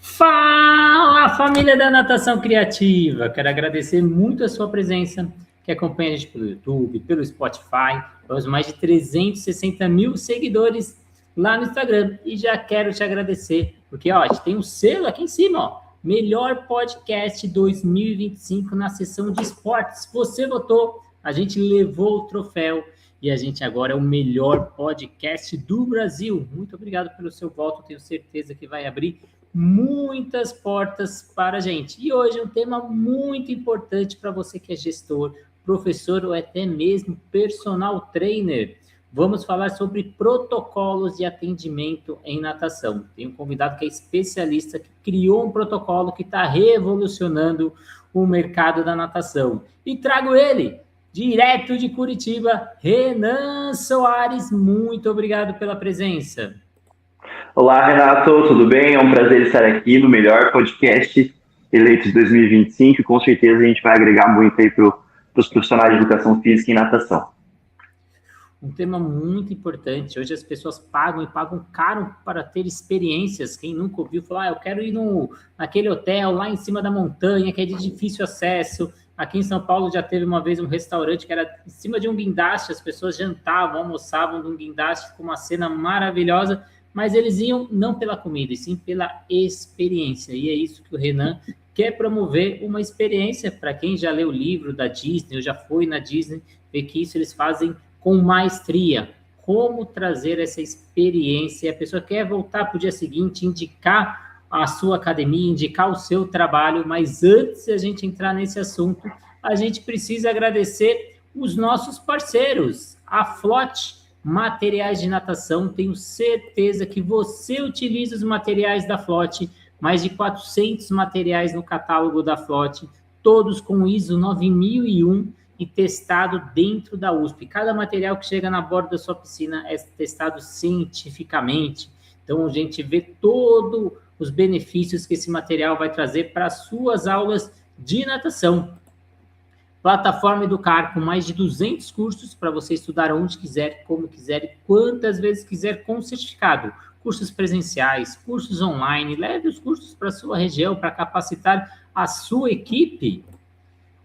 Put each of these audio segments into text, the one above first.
Fala, família da Natação Criativa! Quero agradecer muito a sua presença, que acompanha a gente pelo YouTube, pelo Spotify. Temos mais de 360 mil seguidores lá no Instagram. E já quero te agradecer, porque ó, a gente tem um selo aqui em cima, ó. Melhor Podcast 2025 na seção de esportes. Você votou, a gente levou o troféu e a gente agora é o melhor podcast do Brasil. Muito obrigado pelo seu voto, tenho certeza que vai abrir muitas portas para a gente. E hoje é um tema muito importante para você que é gestor, professor ou até mesmo personal trainer. Vamos falar sobre protocolos de atendimento em natação. Tem um convidado que é especialista, que criou um protocolo que está revolucionando o mercado da natação. E trago ele, direto de Curitiba, Renan Soares. Muito obrigado pela presença. Olá, Renato, tudo bem? É um prazer estar aqui no melhor podcast eleito de 2025 e com certeza a gente vai agregar muito aí para os profissionais de educação física e natação. Um tema muito importante. Hoje as pessoas pagam e pagam caro para ter experiências. Quem nunca ouviu falar, eu quero ir naquele hotel lá em cima da montanha, que é de difícil acesso. Aqui em São Paulo já teve uma vez um restaurante que era em cima de um guindaste, as pessoas jantavam, almoçavam num guindaste com uma cena maravilhosa, mas eles iam não pela comida, e sim pela experiência. E é isso que o Renan quer promover, uma experiência para quem já leu o livro da Disney, ou já foi na Disney, ver que isso eles fazem com maestria. Como trazer essa experiência? A pessoa quer voltar para o dia seguinte, indicar a sua academia, indicar o seu trabalho, mas antes de a gente entrar nesse assunto, a gente precisa agradecer os nossos parceiros, a Flote Materiais de Natação. Tenho certeza que você utiliza os materiais da Flote, mais de 400 materiais no catálogo da Flote, todos com ISO 9001 e testado dentro da USP. Cada material que chega na borda da sua piscina é testado cientificamente. Então, a gente vê todos os benefícios que esse material vai trazer para as suas aulas de natação. Plataforma Educar, com mais de 200 cursos para você estudar onde quiser, como quiser e quantas vezes quiser, com certificado. Cursos presenciais, cursos online, leve os cursos para a sua região para capacitar a sua equipe.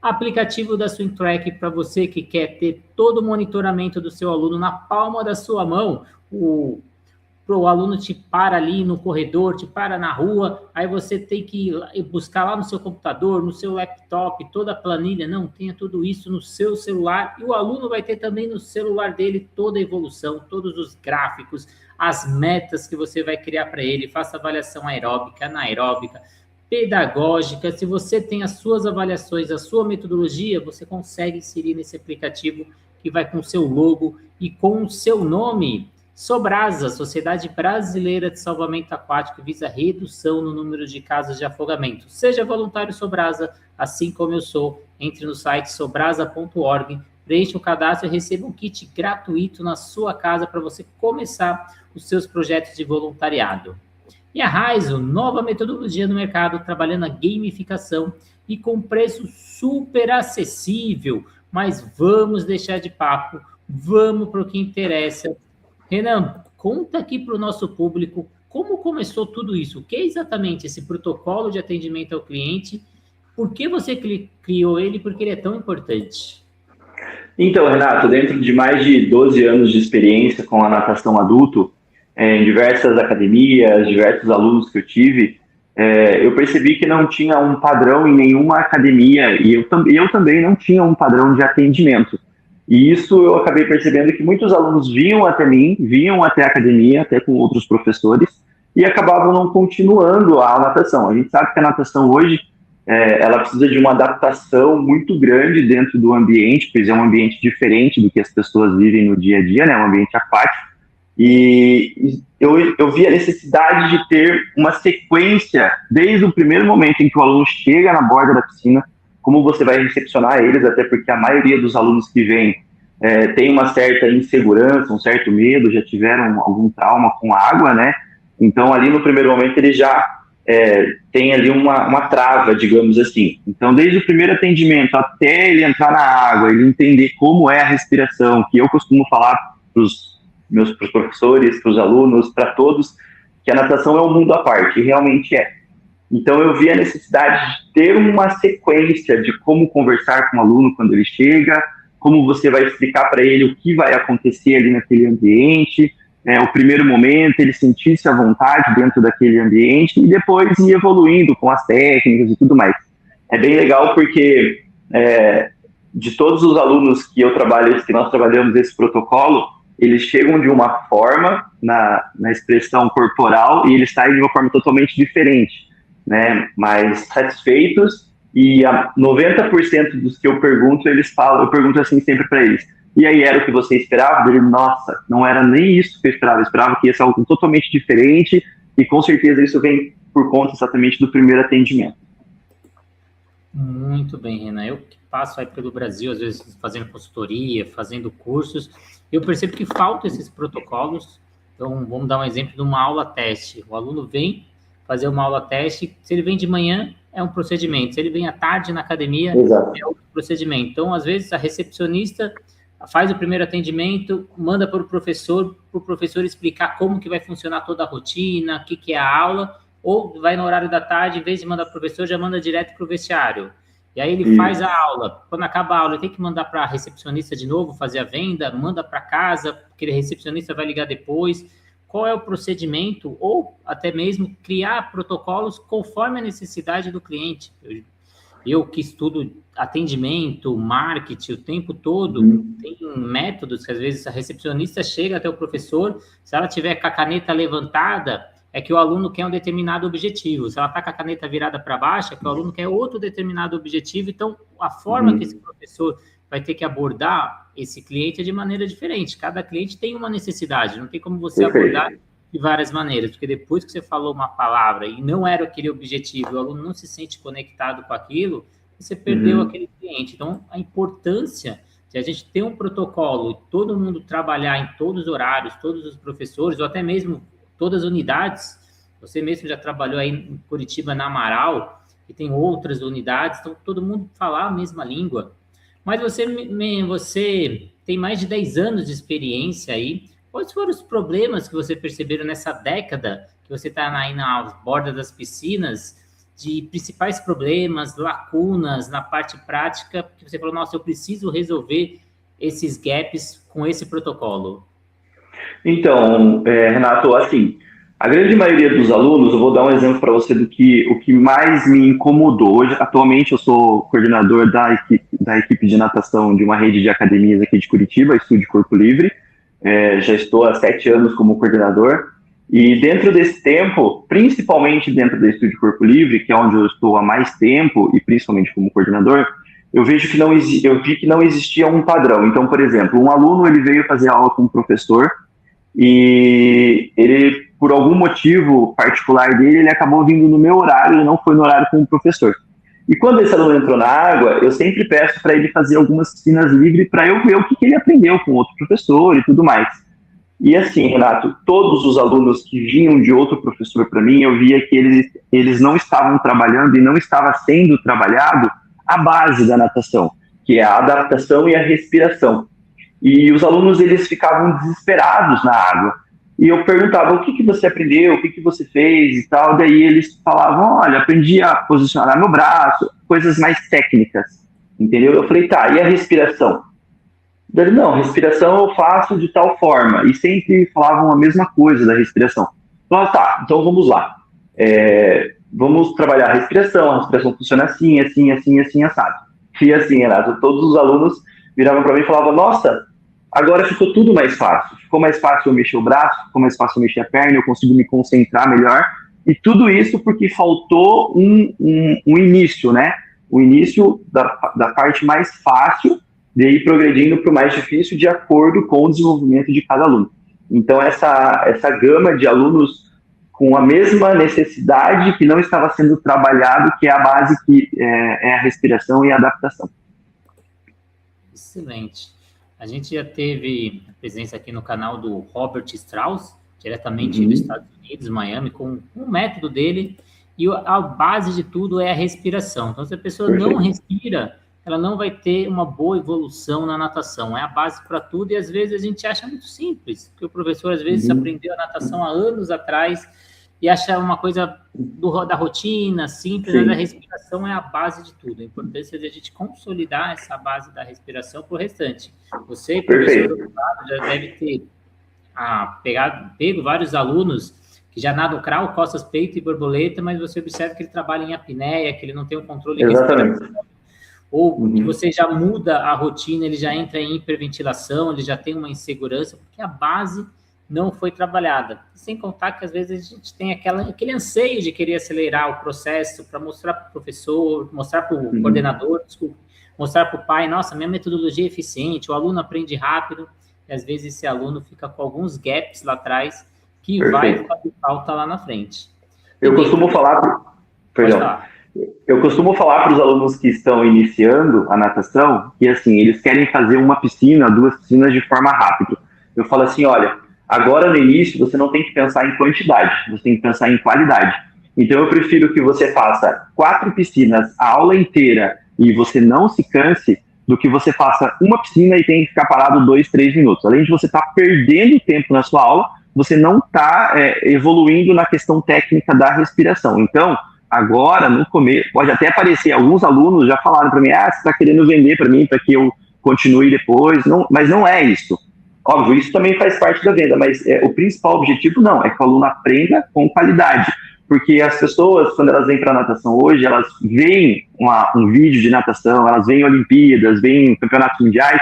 Aplicativo da Swim Track para você que quer ter todo o monitoramento do seu aluno na palma da sua mão. O aluno te para ali no corredor, te para na rua, aí você tem que ir buscar lá no seu computador, no seu laptop, toda a planilha. Não, tenha tudo isso no seu celular, e o aluno vai ter também no celular dele toda a evolução, todos os gráficos, as metas que você vai criar para ele. Faça avaliação aeróbica, anaeróbica, pedagógica. Se você tem as suas avaliações, a sua metodologia, você consegue inserir nesse aplicativo que vai com o seu logo e com o seu nome. Sobrasa, Sociedade Brasileira de Salvamento Aquático, visa redução no número de casos de afogamento. Seja voluntário Sobrasa, assim como eu sou. Entre no site sobrasa.org, preencha o cadastro e receba um kit gratuito na sua casa para você começar os seus projetos de voluntariado. E a Raizo, nova metodologia no mercado, trabalhando a gamificação e com preço super acessível. Mas vamos deixar de papo, vamos para o que interessa. Renan, conta aqui para o nosso público como começou tudo isso. O que é exatamente esse protocolo de atendimento ao cliente? Por que você criou ele? Por que ele é tão importante? Então, Renato, dentro de mais de 12 anos de experiência com a natação adulto, em diversas academias, diversos alunos que eu tive, eu percebi que não tinha um padrão em nenhuma academia e eu também não tinha um padrão de atendimento. E isso eu acabei percebendo que muitos alunos vinham até mim, vinham até a academia, até com outros professores, e acabavam não continuando a natação. A gente sabe que a natação hoje, ela precisa de uma adaptação muito grande dentro do ambiente, pois é um ambiente diferente do que as pessoas vivem no dia a dia, né? Um ambiente aquático. E eu vi a necessidade de ter uma sequência, desde o primeiro momento em que o aluno chega na borda da piscina, como você vai recepcionar eles, até porque a maioria dos alunos que vêm tem uma certa insegurança, um certo medo, já tiveram algum trauma com água, né? Então, ali no primeiro momento, ele já tem ali uma trava, digamos assim. Então, desde o primeiro atendimento até ele entrar na água, ele entender como é a respiração, que eu costumo falar para os meus professores, para os alunos, para todos, que a natação é um mundo à parte, realmente é. Então, eu vi a necessidade de ter uma sequência de como conversar com o aluno quando ele chega, como você vai explicar para ele o que vai acontecer ali naquele ambiente, o primeiro momento, ele sentir-se à vontade dentro daquele ambiente e depois ir evoluindo com as técnicas e tudo mais. É bem legal porque de todos os alunos que eu trabalho, que nós trabalhamos esse protocolo, eles chegam de uma forma na expressão corporal e eles saem de uma forma totalmente diferente, né? Mais satisfeitos, e 90% dos que eu pergunto, eles falam, eu pergunto assim sempre para eles: e aí, era o que você esperava? Ele: nossa, não era nem isso que eu esperava que ia ser algo totalmente diferente, e com certeza isso vem por conta exatamente do primeiro atendimento. Muito bem, Renan. Eu que passo aí pelo Brasil, às vezes fazendo consultoria, fazendo cursos, eu percebo que faltam esses protocolos. Então, vamos dar um exemplo de uma aula teste. O aluno vem fazer uma aula teste, se ele vem de manhã, é um procedimento. Se ele vem à tarde na academia, Exato. É outro procedimento. Então, às vezes, a recepcionista faz o primeiro atendimento, manda para o professor explicar como que vai funcionar toda a rotina, o que é a aula, ou vai no horário da tarde, em vez de mandar para o professor, já manda direto para o vestiário. E aí ele faz a aula. Quando acaba a aula, ele tem que mandar para a recepcionista de novo, fazer a venda, manda para casa, aquele recepcionista vai ligar depois. Qual é o procedimento? Ou até mesmo criar protocolos conforme a necessidade do cliente. Eu que estudo atendimento, marketing o tempo todo, tem métodos que às vezes a recepcionista chega até o professor, se ela tiver com a caneta levantada, é que o aluno quer um determinado objetivo. Se ela está com a caneta virada para baixo, é que o aluno quer outro determinado objetivo. Então, a forma que esse professor vai ter que abordar esse cliente é de maneira diferente. Cada cliente tem uma necessidade, não tem como você abordar de várias maneiras, porque depois que você falou uma palavra e não era aquele objetivo, o aluno não se sente conectado com aquilo, você perdeu aquele cliente. Então, a importância de a gente ter um protocolo e todo mundo trabalhar em todos os horários, todos os professores, ou até mesmo todas as unidades. Você mesmo já trabalhou aí em Curitiba, na Amaral, e tem outras unidades, então todo mundo falar a mesma língua. Mas você tem mais de 10 anos de experiência aí. Quais foram os problemas que você percebeu nessa década que você está aí na borda das piscinas, de principais problemas, lacunas na parte prática, que você falou: nossa, eu preciso resolver esses gaps com esse protocolo? Então, Renato, assim, a grande maioria dos alunos, eu vou dar um exemplo para você o que mais me incomodou. Hoje, atualmente, eu sou coordenador da equipe de natação de uma rede de academias aqui de Curitiba, Estúdio Corpo Livre. Já estou há 7 anos como coordenador. E dentro desse tempo, principalmente dentro do Estúdio Corpo Livre, que é onde eu estou há mais tempo, e principalmente como coordenador, eu vi que não existia um padrão. Então, por exemplo, um aluno ele veio fazer aula com um professor, e ele, por algum motivo particular dele, ele acabou vindo no meu horário e não foi no horário com o professor. E quando esse aluno entrou na água, eu sempre peço para ele fazer algumas piscinas livres para eu ver o que ele aprendeu com outro professor e tudo mais. E assim, Renato, todos os alunos que vinham de outro professor para mim, eu via que eles não estavam trabalhando e não estava sendo trabalhado a base da natação, que é a adaptação e a respiração. E os alunos, eles ficavam desesperados na água. E eu perguntava: o que você aprendeu, o que você fez e tal. Daí eles falavam: olha, aprendi a posicionar meu braço, coisas mais técnicas, entendeu? Eu falei: tá, e a respiração? Daí, não, respiração eu faço de tal forma. E sempre falavam a mesma coisa da respiração. Eu falava: tá, então vamos lá. Vamos trabalhar a respiração funciona assim, assim, assim, assim, assado. E assim, Renato, todos os alunos viravam para mim e falavam: nossa, agora ficou tudo mais fácil. Ficou mais fácil eu mexer o braço, ficou mais fácil eu mexer a perna, eu consigo me concentrar melhor. E tudo isso porque faltou um início, né? O início da parte mais fácil de ir progredindo para o mais difícil de acordo com o desenvolvimento de cada aluno. Então, essa gama de alunos com a mesma necessidade que não estava sendo trabalhado, que é a base, que é a respiração e a adaptação. Excelente. A gente já teve presença aqui no canal do Robert Strauss, diretamente dos Estados Unidos, Miami, com o método dele, e a base de tudo é a respiração. Então, se a pessoa não respira, ela não vai ter uma boa evolução na natação. É a base para tudo, e às vezes a gente acha muito simples, porque o professor às vezes aprendeu a natação há anos atrás, e acha uma coisa da rotina, simples, mas a respiração é a base de tudo. A importância de a gente consolidar essa base da respiração para o restante. Você, professor, já deve ter pego vários alunos que já nadam crawl, costas, peito e borboleta, mas você observa que ele trabalha em apneia, que ele não tem um controle respiratório. Ou que você já muda a rotina, ele já entra em hiperventilação, ele já tem uma insegurança, porque a base não foi trabalhada. Sem contar que, às vezes, a gente tem aquele anseio de querer acelerar o processo para mostrar para o professor, mostrar para o coordenador, mostrar para o pai, nossa, minha metodologia é eficiente, o aluno aprende rápido, e às vezes esse aluno fica com alguns gaps lá atrás que vai fazer falta lá na frente. Eu costumo falar... Eu costumo falar para os alunos que estão iniciando a natação que, assim, eles querem fazer uma piscina, 2 piscinas de forma rápida. Eu falo assim, olha, agora no início você não tem que pensar em quantidade, você tem que pensar em qualidade. Então eu prefiro que você faça 4 piscinas a aula inteira e você não se canse, do que você faça uma piscina e tenha que ficar parado 2, 3 minutos. Além de você estar perdendo tempo na sua aula, você não está evoluindo na questão técnica da respiração. Então, agora, no começo, pode até aparecer, alguns alunos já falaram para mim, você está querendo vender para mim, para que eu continue depois, não, mas não é isso. Óbvio, isso também faz parte da venda, mas o principal objetivo não, é que o aluno aprenda com qualidade, porque as pessoas, quando elas vêm para a natação hoje, elas veem um vídeo de natação, elas veem Olimpíadas, veem campeonatos mundiais,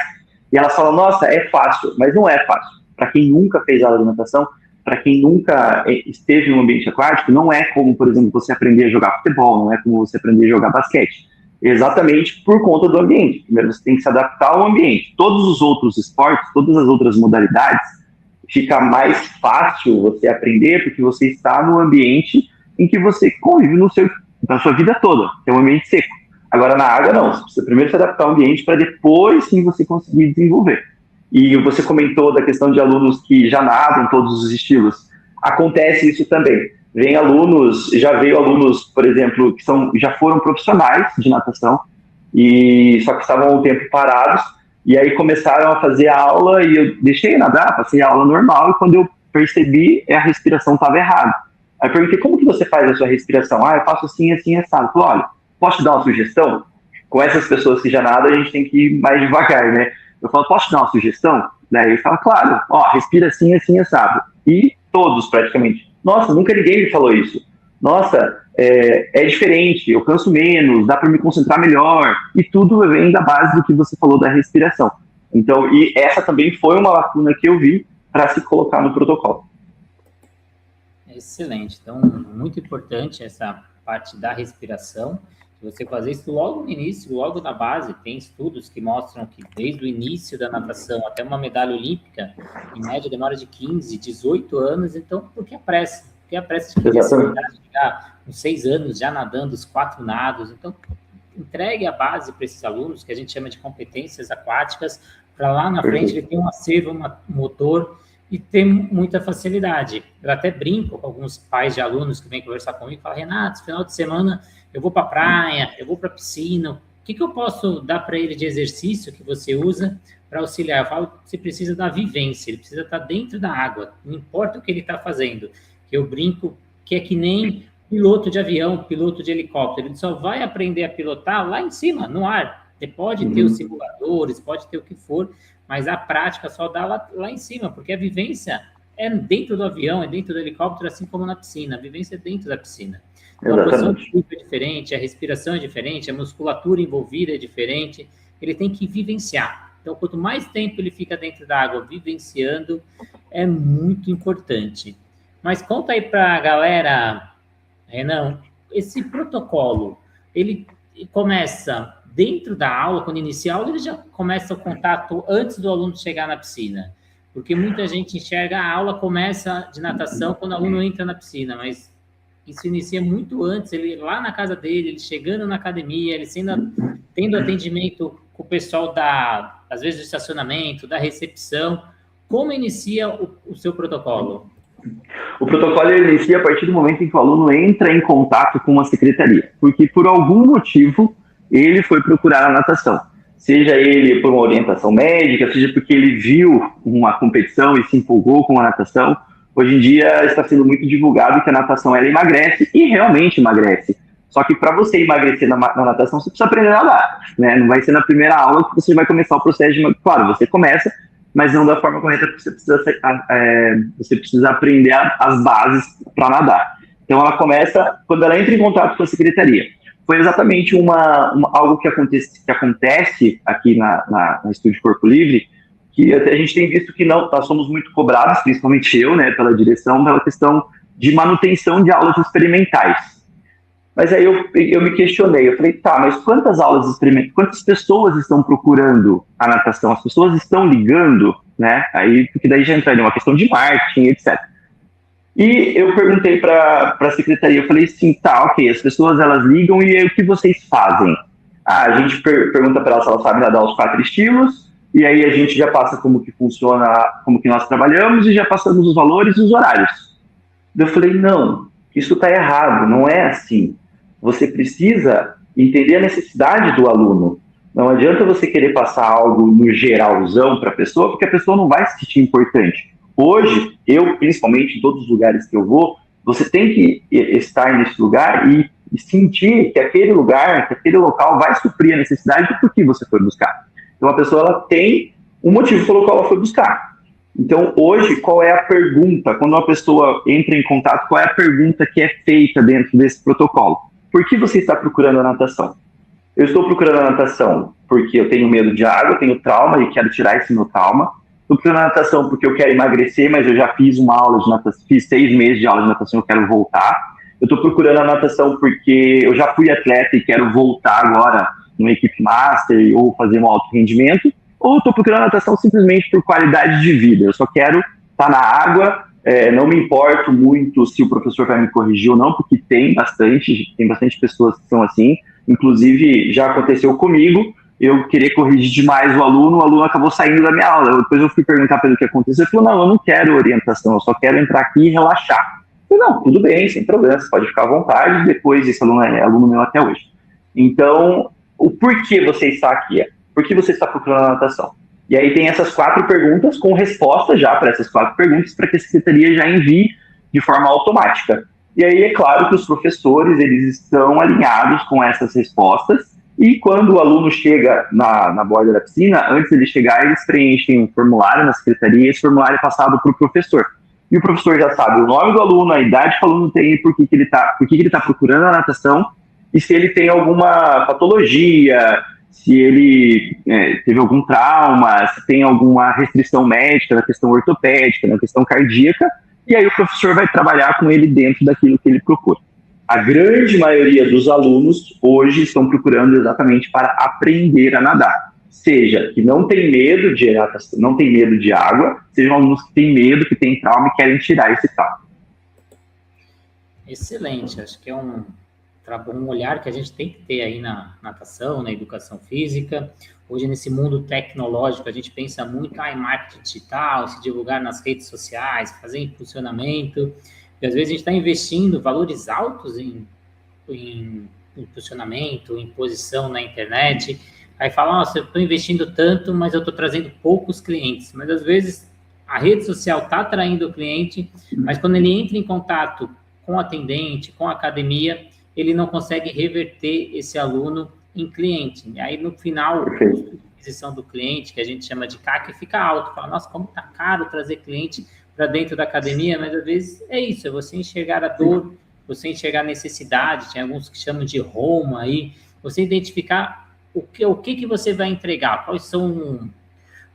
e elas falam, nossa, é fácil, mas não é fácil. Para quem nunca fez aula de natação, para quem nunca esteve no ambiente aquático, não é como, por exemplo, você aprender a jogar futebol, não é como você aprender a jogar basquete. Exatamente por conta do ambiente. Primeiro, você tem que se adaptar ao ambiente. Todos os outros esportes, todas as outras modalidades, fica mais fácil você aprender porque você está no ambiente em que você convive na sua vida toda, que é um ambiente seco. Agora, na água, não. Você precisa primeiro se adaptar ao ambiente para depois, sim, você conseguir desenvolver. E você comentou da questão de alunos que já nadam todos os estilos. Acontece isso também. Já veio alunos, por exemplo, que já foram profissionais de natação, só que estavam um tempo parados, e aí começaram a fazer a aula, e eu deixei nadar, passei a aula normal, e quando eu percebi, a respiração estava errada. Aí eu perguntei, como que você faz a sua respiração? Eu faço assim, assim, assado. Falei, olha, posso te dar uma sugestão? Com essas pessoas que já nadam, a gente tem que ir mais devagar, né? Eu falo, posso te dar uma sugestão? Daí ele fala, claro, respira assim, assim, assado. E todos, praticamente. Nossa, nunca ninguém me falou isso. Nossa, é diferente, eu canso menos, dá para me concentrar melhor. E tudo vem da base do que você falou da respiração. Então, e essa também foi uma lacuna que eu vi para se colocar no protocolo. Excelente. Então, muito importante essa parte da respiração. Você fazer isso logo no início, logo na base. Tem estudos que mostram que desde o início da natação até uma medalha olímpica, em média, demora de 15, 18 anos. Então, por que a pressa? Por que a pressa de chegar com 6 anos já nadando os 4 nados? Então, entregue a base para esses alunos, que a gente chama de competências aquáticas, para lá na frente ele ter um acervo motor e ter muita facilidade. Eu até brinco com alguns pais de alunos que vêm conversar comigo e falam, Renato, final de semana eu vou para a praia, eu vou para a piscina, o que eu posso dar para ele de exercício que você usa para auxiliar? Eu falo, você precisa da vivência, ele precisa estar dentro da água, não importa o que ele está fazendo. Eu brinco que é que nem piloto de avião, piloto de helicóptero, ele só vai aprender a pilotar lá em cima, no ar. Você pode ter os simuladores, pode ter o que for, mas a prática só dá lá em cima, porque a vivência é dentro do avião, é dentro do helicóptero, assim como na piscina. A vivência é dentro da piscina. Então, a posição de corpo é diferente, a respiração é diferente, a musculatura envolvida é diferente. Ele tem que vivenciar. Então, quanto mais tempo ele fica dentro da água vivenciando, é muito importante. Mas conta aí para a galera, Renan, esse protocolo, ele começa dentro da aula, quando inicia a aula, ele já começa o contato antes do aluno chegar na piscina. Porque muita gente enxerga a aula começa de natação quando o aluno entra na piscina, mas isso inicia muito antes, ele lá na casa dele, ele chegando na academia, ele tendo atendimento com o pessoal às vezes do estacionamento, da recepção. Como inicia o seu protocolo? O protocolo inicia a partir do momento em que o aluno entra em contato com a secretaria, porque por algum motivo ele foi procurar a natação. Seja ele por uma orientação médica, seja porque ele viu uma competição e se empolgou com a natação, Hoje em dia está sendo muito divulgado que a natação ela emagrece e realmente emagrece. Só que para você emagrecer na natação, você precisa aprender a nadar, né? Não vai ser na primeira aula que você vai começar o processo de... Claro, você começa, mas não da forma correta, porque você precisa aprender as bases para nadar. Então, ela começa quando ela entra em contato com a secretaria. Foi exatamente algo que acontece aqui na Estúdio Corpo Livre, que até a gente tem visto que nós somos muito cobrados, principalmente eu, né, pela direção, pela questão de manutenção de aulas experimentais. Mas aí eu me questionei, eu falei, tá, mas quantas aulas experimentais, quantas pessoas estão procurando a natação? As pessoas estão ligando, né? Aí, porque daí já entraria uma questão de marketing, etc. E eu perguntei para a secretaria, eu falei assim, tá, ok, as pessoas elas ligam e aí, o que vocês fazem? A gente pergunta para elas se elas sabem nadar os 4 estilos, e aí a gente já passa como que funciona, como que nós trabalhamos e já passamos os valores e os horários. Eu falei, não, isso está errado, não é assim. Você precisa entender a necessidade do aluno. Não adianta você querer passar algo no geralzão para a pessoa, porque a pessoa não vai se sentir importante. Hoje, eu, principalmente em todos os lugares que eu vou, você tem que estar nesse lugar e sentir que aquele lugar, que aquele local vai suprir a necessidade do que você foi buscar. Então, a pessoa ela tem um motivo pelo qual ela foi buscar. Então, hoje, qual é a pergunta? Quando uma pessoa entra em contato, qual é a pergunta que é feita dentro desse protocolo? Por que você está procurando a natação? Eu estou procurando a natação porque eu tenho medo de água, eu tenho trauma e quero tirar esse meu trauma. Estou procurando a natação porque eu quero emagrecer, mas eu já fiz uma aula de natação, fiz 6 meses de aula de natação, eu quero voltar. Eu estou procurando a natação porque eu já fui atleta e quero voltar agora numa equipe master ou fazer um alto rendimento. Ou estou procurando a natação simplesmente por qualidade de vida. Eu só quero estar na água, não me importo muito se o professor vai me corrigir ou não, porque tem bastante pessoas que são assim. Inclusive, já aconteceu comigo, eu querer corrigir demais o aluno acabou saindo da minha aula. Depois eu fui perguntar para ele o que aconteceu, ele falou, não, eu não quero orientação, eu só quero entrar aqui e relaxar. Eu falei, não, tudo bem, sem problema, você pode ficar à vontade, depois esse aluno é aluno meu até hoje. Então, o porquê você está aqui? Por que você está procurando a natação? E aí tem essas 4 perguntas com resposta já para essas 4 perguntas para que a secretaria já envie de forma automática. E aí é claro que os professores eles estão alinhados com essas respostas e quando o aluno chega na borda da piscina, antes de ele chegar, eles preenchem um formulário na secretaria e esse formulário é passado para o professor. E o professor já sabe o nome do aluno, a idade que o aluno tem, por que ele está procurando a natação e se ele tem alguma patologia, se ele teve algum trauma, se tem alguma restrição médica na questão ortopédica, na questão cardíaca, e aí o professor vai trabalhar com ele dentro daquilo que ele procura. A grande maioria dos alunos hoje estão procurando exatamente para aprender a nadar. Seja que não tem medo de natação, não tem medo de água, sejam alunos que têm medo, que têm trauma e querem tirar esse trauma. Excelente, acho que é um olhar que a gente tem que ter aí na natação, na educação física. Hoje, nesse mundo tecnológico, a gente pensa muito em marketing digital, se divulgar nas redes sociais, fazer impulsionamento. E, às vezes, a gente está investindo valores altos em impulsionamento, em posição na internet. Aí fala, nossa, eu estou investindo tanto, mas eu estou trazendo poucos clientes. Mas, às vezes, a rede social está atraindo o cliente, mas quando ele entra em contato com o atendente, com a academia, ele não consegue reverter esse aluno em cliente. E aí, no final, o custo de aquisição do cliente, que a gente chama de CAC, fica alto. Fala, nossa, como está caro trazer cliente para dentro da academia, mas às vezes é isso, é você enxergar a dor, você enxergar a necessidade, tem alguns que chamam de Roma aí, você identificar o que você vai entregar, quais são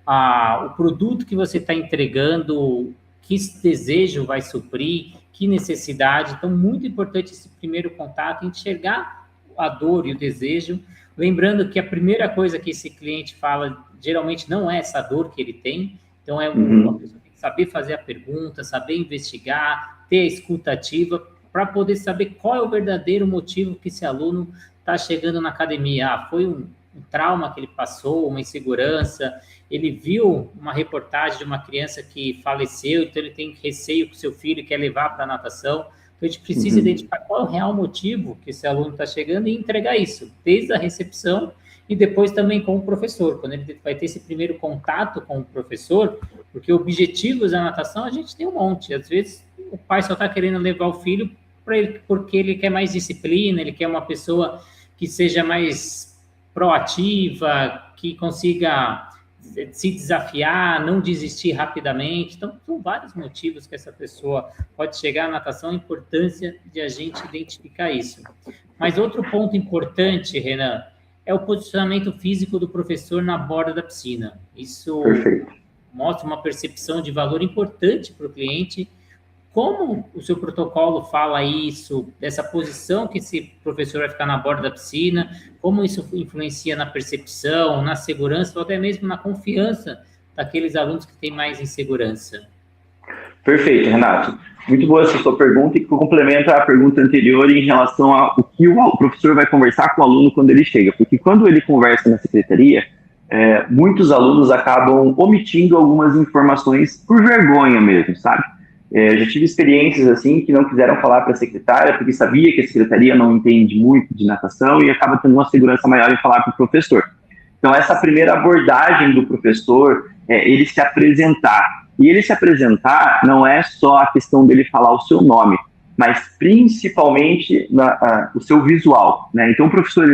o produto que você está entregando, que desejo vai suprir, que necessidade. Então, muito importante esse primeiro contato, enxergar a dor e o desejo, lembrando que a primeira coisa que esse cliente fala, geralmente não é essa dor que ele tem, então uma pessoa tem que saber fazer a pergunta, saber investigar, ter a escuta ativa, para poder saber qual é o verdadeiro motivo que esse aluno está chegando na academia. Foi um trauma que ele passou, uma insegurança, ele viu uma reportagem de uma criança que faleceu, então ele tem receio que o seu filho quer levar para a natação. Então a gente precisa identificar qual é o real motivo que esse aluno está chegando e entregar isso, desde a recepção, e depois também com o professor, quando ele vai ter esse primeiro contato com o professor, porque objetivos da natação a gente tem um monte. Às vezes o pai só está querendo levar o filho para ele, porque ele quer mais disciplina, ele quer uma pessoa que seja mais proativa, que consiga se desafiar, não desistir rapidamente. Então, são vários motivos que essa pessoa pode chegar à natação, a importância de a gente identificar isso. Mas outro ponto importante, Renan, é o posicionamento físico do professor na borda da piscina. Isso mostra uma percepção de valor importante para o cliente. Como o seu protocolo fala isso, dessa posição que esse professor vai ficar na borda da piscina, como isso influencia na percepção, na segurança, ou até mesmo na confiança daqueles alunos que têm mais insegurança? Perfeito, Renato. Muito boa essa sua pergunta, e que complementa a pergunta anterior em relação ao que o professor vai conversar com o aluno quando ele chega. Porque quando ele conversa na secretaria, muitos alunos acabam omitindo algumas informações por vergonha mesmo, sabe? Já tive experiências assim que não quiseram falar para a secretária porque sabia que a secretaria não entende muito de natação e acaba tendo uma segurança maior em falar para o professor. Então, essa primeira abordagem do professor é ele se apresentar. E ele se apresentar não é só a questão dele falar o seu nome, mas principalmente o seu visual, né? Então, o professor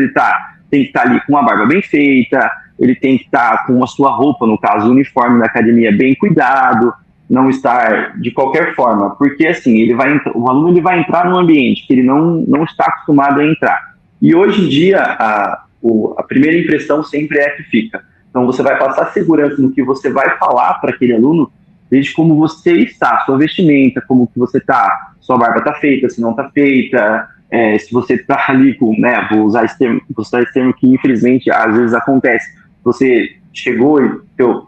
tem que estar ali com uma barba bem feita, ele tem que estar com a sua roupa, no caso, o uniforme da academia, bem cuidado, não estar de qualquer forma, porque assim, o aluno ele vai entrar num ambiente que ele não está acostumado a entrar. E hoje em dia, a primeira impressão sempre é a que fica. Então, você vai passar segurança no que você vai falar para aquele aluno, desde como você está, sua vestimenta, como que você está, sua barba está feita, se não está feita, se você está ali com, né, vou usar esse termo que infelizmente às vezes acontece, você chegou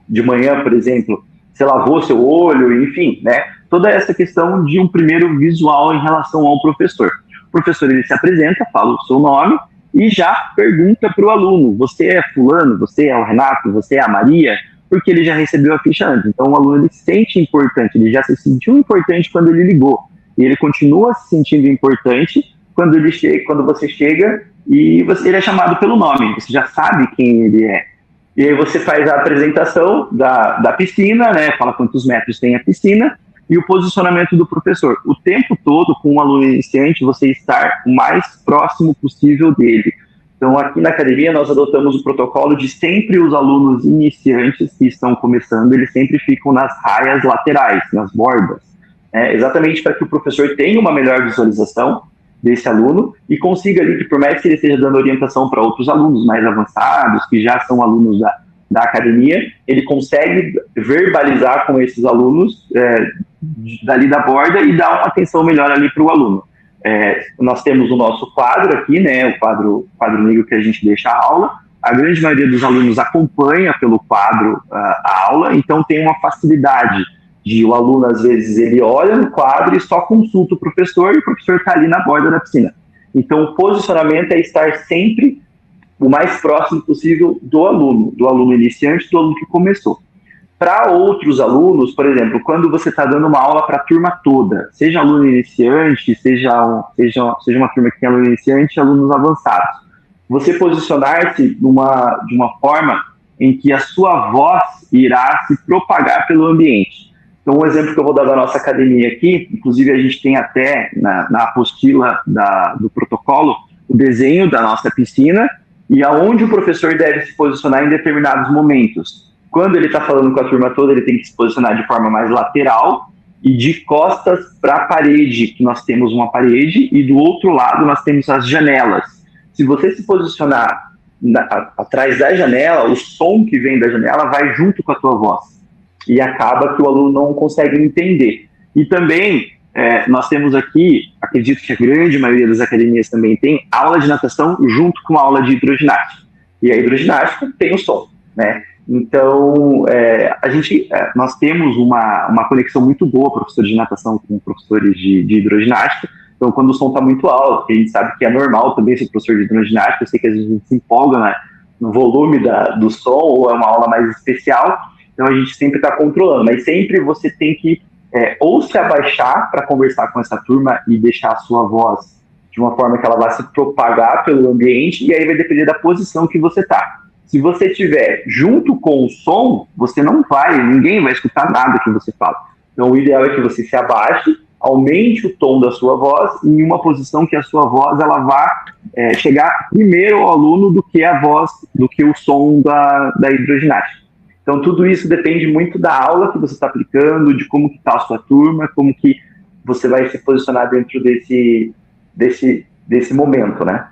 de manhã, por exemplo, você lavou seu olho, enfim, né? Toda essa questão de um primeiro visual em relação ao professor. O professor, ele se apresenta, fala o seu nome e já pergunta para o aluno, você é fulano, você é o Renato, você é a Maria, porque ele já recebeu a ficha antes. Então, o aluno, ele se sente importante, ele já se sentiu importante quando ele ligou. E ele continua se sentindo importante quando você chega e ele é chamado pelo nome, você já sabe quem ele é. E aí você faz a apresentação da piscina, né? Fala quantos metros tem a piscina e o posicionamento do professor. O tempo todo, com um aluno iniciante, você estar o mais próximo possível dele. Então, aqui na academia, nós adotamos o protocolo de sempre os alunos iniciantes que estão começando, eles sempre ficam nas raias laterais, nas bordas, exatamente para que o professor tenha uma melhor visualização desse aluno e consiga ali, que por mais que ele esteja dando orientação para outros alunos mais avançados, que já são alunos da academia, ele consegue verbalizar com esses alunos dali da borda e dar uma atenção melhor ali para o aluno. Nós temos o nosso quadro aqui, né, o quadro negro que a gente deixa a aula. A grande maioria dos alunos acompanha pelo quadro a aula, então tem uma facilidade de o aluno, às vezes, ele olha no quadro e só consulta o professor, e o professor está ali na borda da piscina. Então, o posicionamento é estar sempre o mais próximo possível do aluno iniciante, do aluno que começou. Para outros alunos, por exemplo, quando você está dando uma aula para a turma toda, seja aluno iniciante, seja uma turma que tem aluno iniciante e alunos avançados, você posicionar-se de uma forma em que a sua voz irá se propagar pelo ambiente. Então, um exemplo que eu vou dar da nossa academia aqui, inclusive a gente tem até na apostila do protocolo o desenho da nossa piscina e aonde o professor deve se posicionar em determinados momentos. Quando ele está falando com a turma toda, ele tem que se posicionar de forma mais lateral e de costas para a parede, que nós temos uma parede, e do outro lado nós temos as janelas. Se você se posicionar atrás da janela, o som que vem da janela vai junto com a tua voz. E acaba que o aluno não consegue entender. E também, nós temos aqui, acredito que a grande maioria das academias também tem, aula de natação junto com a aula de hidroginástica. E a hidroginástica tem o som, né? Então, nós temos uma conexão muito boa, professores de natação com professores de hidroginástica. Então, quando o som está muito alto, que a gente sabe que é normal também ser professor de hidroginástica, eu sei que às vezes a gente se empolga, né, no volume do som, ou é uma aula mais especial, então a gente sempre está controlando, mas sempre você tem que ou se abaixar para conversar com essa turma e deixar a sua voz de uma forma que ela vai se propagar pelo ambiente, e aí vai depender da posição que você está. Se você estiver junto com o som, ninguém vai escutar nada que você fala. Então, o ideal é que você se abaixe, aumente o tom da sua voz em uma posição que a sua voz ela vá chegar primeiro ao aluno do que o som da hidroginástica. Então, tudo isso depende muito da aula que você está aplicando, de como que está a sua turma, como que você vai se posicionar dentro desse momento, né?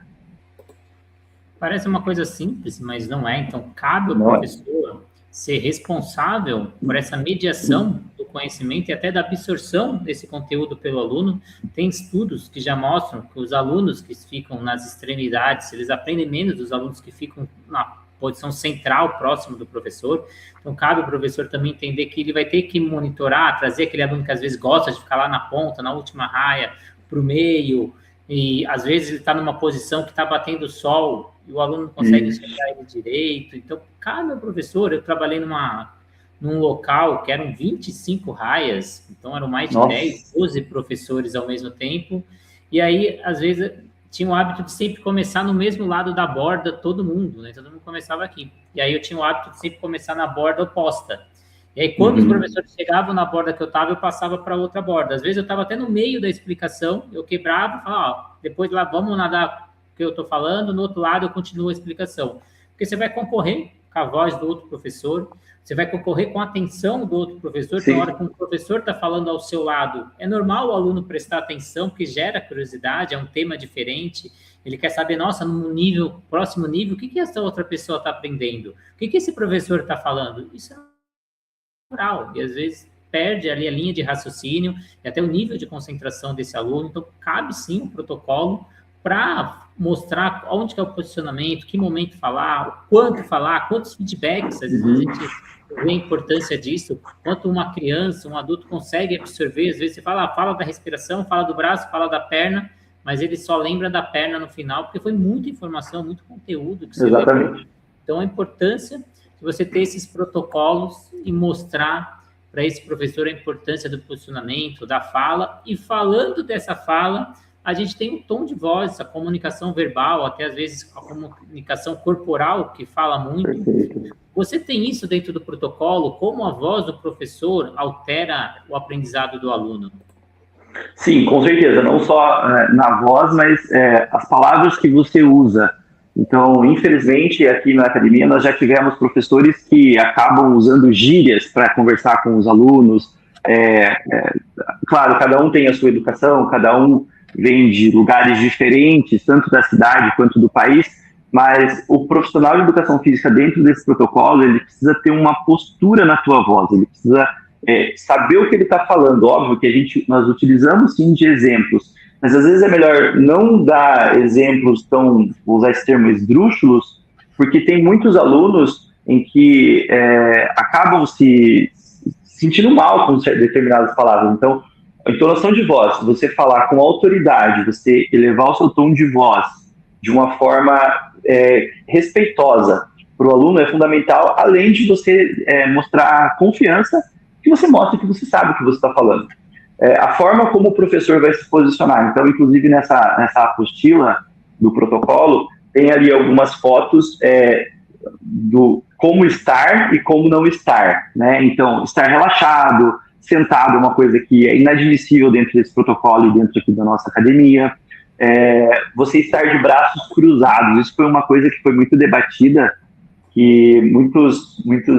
Parece uma coisa simples, mas não é. Então, cabe ao professor ser responsável por essa mediação do conhecimento e até da absorção desse conteúdo pelo aluno. Tem estudos que já mostram que os alunos que ficam nas extremidades, eles aprendem menos dos alunos que ficam na posição central, próximo do professor. Então, cabe ao professor também entender que ele vai ter que monitorar, trazer aquele aluno que às vezes gosta de ficar lá na ponta, na última raia, para o meio, e às vezes ele está numa posição que está batendo o sol, e o aluno não consegue enxergar ele direito. Então, cabe ao professor. Eu trabalhei num local que eram 25 raias, então eram mais de 10, 12 professores ao mesmo tempo, e aí, às vezes, tinha o hábito de sempre começar no mesmo lado da borda, todo mundo, né? Todo mundo começava aqui. E aí eu tinha o hábito de sempre começar na borda oposta. E aí, quando os professores chegavam na borda que eu estava, eu passava para outra borda. Às vezes eu estava até no meio da explicação, eu quebrava e falava, depois lá, vamos nadar o que eu estou falando, no outro lado eu continuo a explicação. Porque você vai concorrer com a voz do outro professor, você vai concorrer com a atenção do outro professor. Sim. Na hora que um professor está falando ao seu lado, é normal o aluno prestar atenção, porque gera curiosidade, é um tema diferente, ele quer saber, nossa, no nível, próximo nível, o que essa outra pessoa está aprendendo? O que esse professor está falando? Isso é natural, e às vezes perde ali a linha de raciocínio e até o nível de concentração desse aluno. Então, cabe sim um protocolo para mostrar onde que é o posicionamento, que momento falar, quanto falar, quantos feedbacks. Às vezes a gente vê a importância disso, quanto uma criança, um adulto consegue absorver. Às vezes você fala da respiração, fala do braço, fala da perna, mas ele só lembra da perna no final, porque foi muita informação, muito conteúdo que você levou. Então, a importância de você ter esses protocolos e mostrar para esse professor a importância do posicionamento, da fala. E falando dessa fala, a gente tem um tom de voz, a comunicação verbal, até às vezes a comunicação corporal, que fala muito. Perfeito. Você tem isso dentro do protocolo? Como a voz do professor altera o aprendizado do aluno? Sim, com certeza. Não só na voz, mas as palavras que você usa. Então, infelizmente, aqui na academia, nós já tivemos professores que acabam usando gírias para conversar com os alunos. Claro, cada um tem a sua educação, cada um vem de lugares diferentes, tanto da cidade quanto do país, mas o profissional de educação física dentro desse protocolo, ele precisa ter uma postura na tua voz, ele precisa saber o que ele está falando. Óbvio que nós utilizamos sim de exemplos, mas às vezes é melhor não dar exemplos tão, vou usar esse termo, esdrúxulos, porque tem muitos alunos em que acabam se sentindo mal com determinadas palavras. Então, a entonação de voz, você falar com autoridade, você elevar o seu tom de voz de uma forma respeitosa para o aluno é fundamental, além de você mostrar confiança, que você mostra que você sabe o que você está falando. A forma como o professor vai se posicionar. Então, inclusive nessa apostila do protocolo, tem ali algumas fotos do como estar e como não estar, né? Então, estar relaxado, sentado é uma coisa que é inadmissível dentro desse protocolo e dentro aqui da nossa academia. Você estar de braços cruzados, isso foi uma coisa que foi muito debatida, que muitos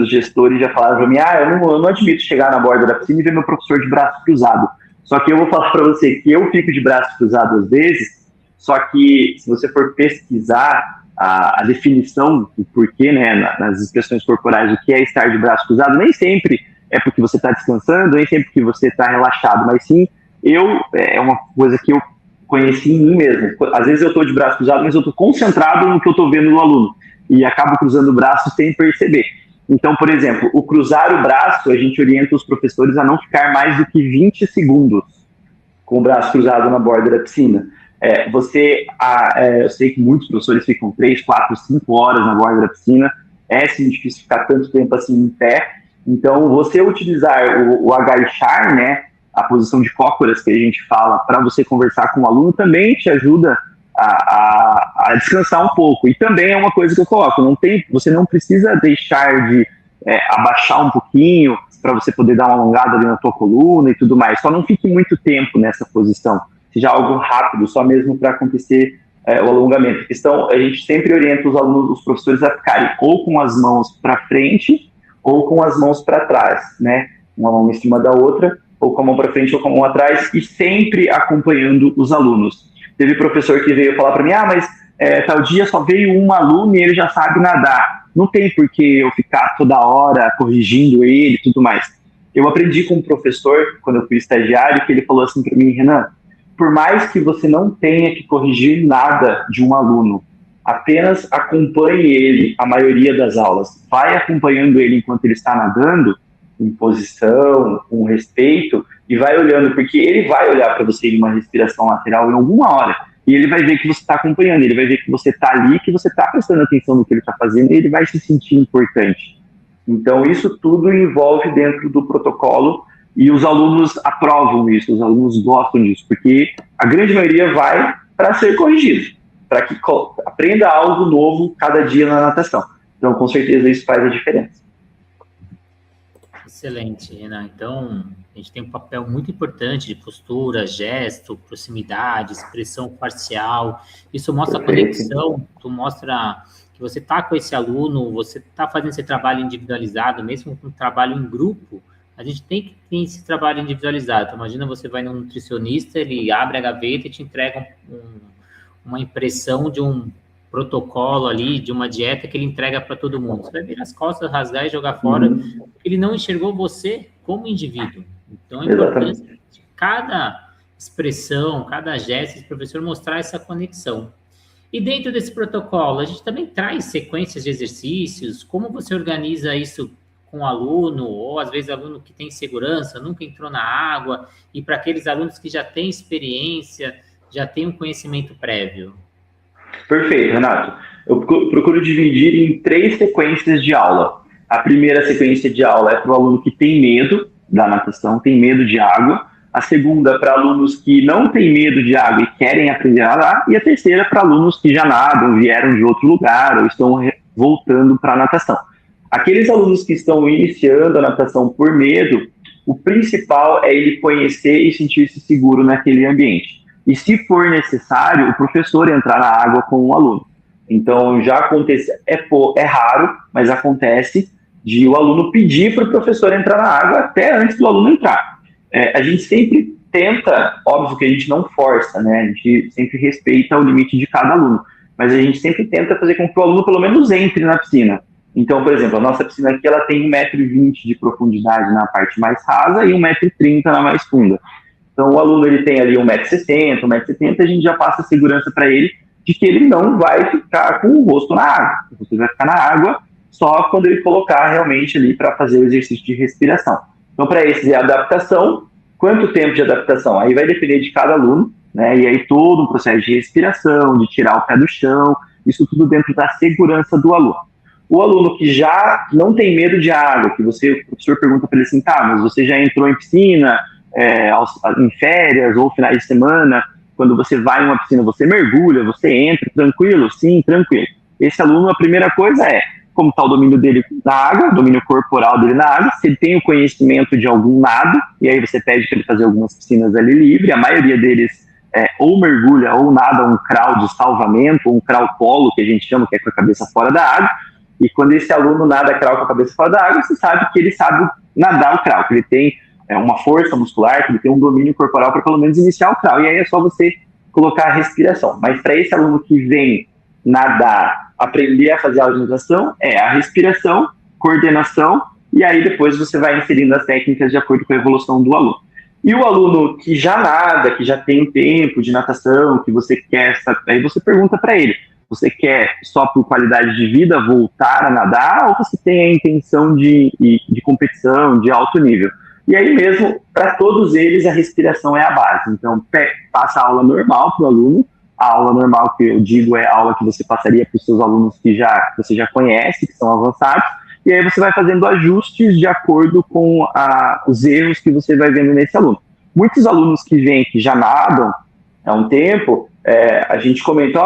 gestores já falaram para mim, eu não admito chegar na borda da piscina e ver meu professor de braço cruzado. Só que eu vou falar para você que eu fico de braço cruzado às vezes, só que se você for pesquisar a definição do porquê, né, nas expressões corporais, o que é estar de braço cruzado, nem sempre é porque você está descansando, nem sempre porque você está relaxado, mas sim, é uma coisa que eu conheci em mim mesmo. Às vezes eu estou de braço cruzado, mas eu estou concentrado no que eu estou vendo no aluno, e acabo cruzando o braço sem perceber. Então, por exemplo, o cruzar o braço, a gente orienta os professores a não ficar mais do que 20 segundos com o braço cruzado na borda da piscina. Eu sei que muitos professores ficam 3, 4, 5 horas na borda da piscina, sim, difícil ficar tanto tempo assim em pé. Então, você utilizar o agachar, né, a posição de cócoras que a gente fala para você conversar com o aluno também te ajuda a descansar um pouco. E também é uma coisa que eu coloco, você não precisa deixar de abaixar um pouquinho para você poder dar uma alongada ali na tua coluna e tudo mais. Só não fique muito tempo nessa posição. Seja algo rápido, só mesmo para acontecer o alongamento. A gente sempre orienta os alunos, os professores a ficarem ou com as mãos para frente ou com as mãos para trás, né? Uma mão em cima da outra, ou com a mão para frente ou com a mão atrás, e sempre acompanhando os alunos. Teve professor que veio falar para mim, mas tal dia só veio um aluno e ele já sabe nadar. Não tem por que eu ficar toda hora corrigindo ele e tudo mais. Eu aprendi com um professor, quando eu fui estagiário, que ele falou assim para mim, Renan, por mais que você não tenha que corrigir nada de um aluno, apenas acompanhe ele a maioria das aulas. Vai acompanhando ele enquanto ele está nadando, em posição, com respeito, e vai olhando, porque ele vai olhar para você em uma respiração lateral em alguma hora, e ele vai ver que você está acompanhando, ele vai ver que você está ali, que você está prestando atenção no que ele está fazendo, e ele vai se sentir importante. Então, isso tudo envolve dentro do protocolo, e os alunos aprovam isso, os alunos gostam disso, porque a grande maioria vai para ser corrigido, para que aprenda algo novo cada dia na natação. Então, com certeza, isso faz a diferença. Excelente, Renan. Então, a gente tem um papel muito importante de postura, gesto, proximidade, expressão facial. Isso mostra a conexão, mostra que você está com esse aluno, você está fazendo esse trabalho individualizado, mesmo com trabalho em grupo, a gente tem que ter esse trabalho individualizado. Então, imagina você vai num nutricionista, ele abre a gaveta e te entrega uma impressão de um protocolo ali, de uma dieta que ele entrega para todo mundo. Você vai virar as costas, rasgar e jogar fora, porque ele não enxergou você como indivíduo. Então, a importância de cada expressão, cada gesto, esse professor mostrar essa conexão. E dentro desse protocolo, a gente também traz sequências de exercícios, como você organiza isso com o aluno, ou às vezes aluno que tem segurança, nunca entrou na água, e para aqueles alunos que já têm experiência, já têm um conhecimento prévio. Perfeito, Renato. Eu procuro dividir em 3 sequências de aula. A primeira sequência de aula é para o aluno que tem medo da natação, tem medo de água. A segunda para alunos que não têm medo de água e querem aprender a nadar. E a terceira para alunos que já nadam, vieram de outro lugar ou estão voltando para a natação. Aqueles alunos que estão iniciando a natação por medo, o principal é ele conhecer e sentir-se seguro naquele ambiente. E se for necessário, o professor entrar na água com o aluno. Então, já acontece, é raro, mas acontece de o aluno pedir para o professor entrar na água até antes do aluno entrar. A gente sempre tenta, óbvio que a gente não força, né? A gente sempre respeita o limite de cada aluno, mas a gente sempre tenta fazer com que o aluno pelo menos entre na piscina. Então, por exemplo, a nossa piscina aqui ela tem 1,20 m de profundidade na parte mais rasa e 1,30 m na mais funda. Então, o aluno ele tem ali 1,60 m, 1,70 m, a gente já passa a segurança para ele de que ele não vai ficar com o rosto na água. Você vai ficar na água só quando ele colocar realmente ali para fazer o exercício de respiração. Então, para esses é adaptação. Quanto tempo de adaptação? Aí vai depender de cada aluno, né? E aí todo um processo de respiração, de tirar o pé do chão, isso tudo dentro da segurança do aluno. O aluno que já não tem medo de água, que o professor pergunta para ele assim, mas você já entrou em piscina em férias ou finais de semana, quando você vai em uma piscina, você mergulha, você entra, tranquilo? Sim, tranquilo. Esse aluno, a primeira coisa é como está o domínio dele na água, o domínio corporal dele na água, se ele tem o conhecimento de algum nado, e aí você pede para ele fazer algumas piscinas ali livre, a maioria deles ou mergulha ou nada um crawl de salvamento, ou um crawl polo, que a gente chama, que é com a cabeça fora da água, e quando esse aluno nada crawl com a cabeça fora da água, você sabe que ele sabe nadar o crawl, que ele tem uma força muscular, que ele tem um domínio corporal para pelo menos iniciar o crawl, e aí é só você colocar a respiração. Mas para esse aluno que vem nadar, aprender a fazer a natação, a respiração, coordenação, e aí depois você vai inserindo as técnicas de acordo com a evolução do aluno. E o aluno que já nada, que já tem um tempo de natação, que você quer, aí você pergunta para ele, você quer só por qualidade de vida voltar a nadar, ou você tem a intenção de competição, de alto nível? E aí mesmo, para todos eles, a respiração é a base. Então, passa a aula normal para o aluno. A aula normal que eu digo é a aula que você passaria para os seus alunos que você já conhece, que são avançados. E aí você vai fazendo ajustes de acordo com os erros que você vai vendo nesse aluno. Muitos alunos que vêm, que já nadam há um tempo, a gente comenta,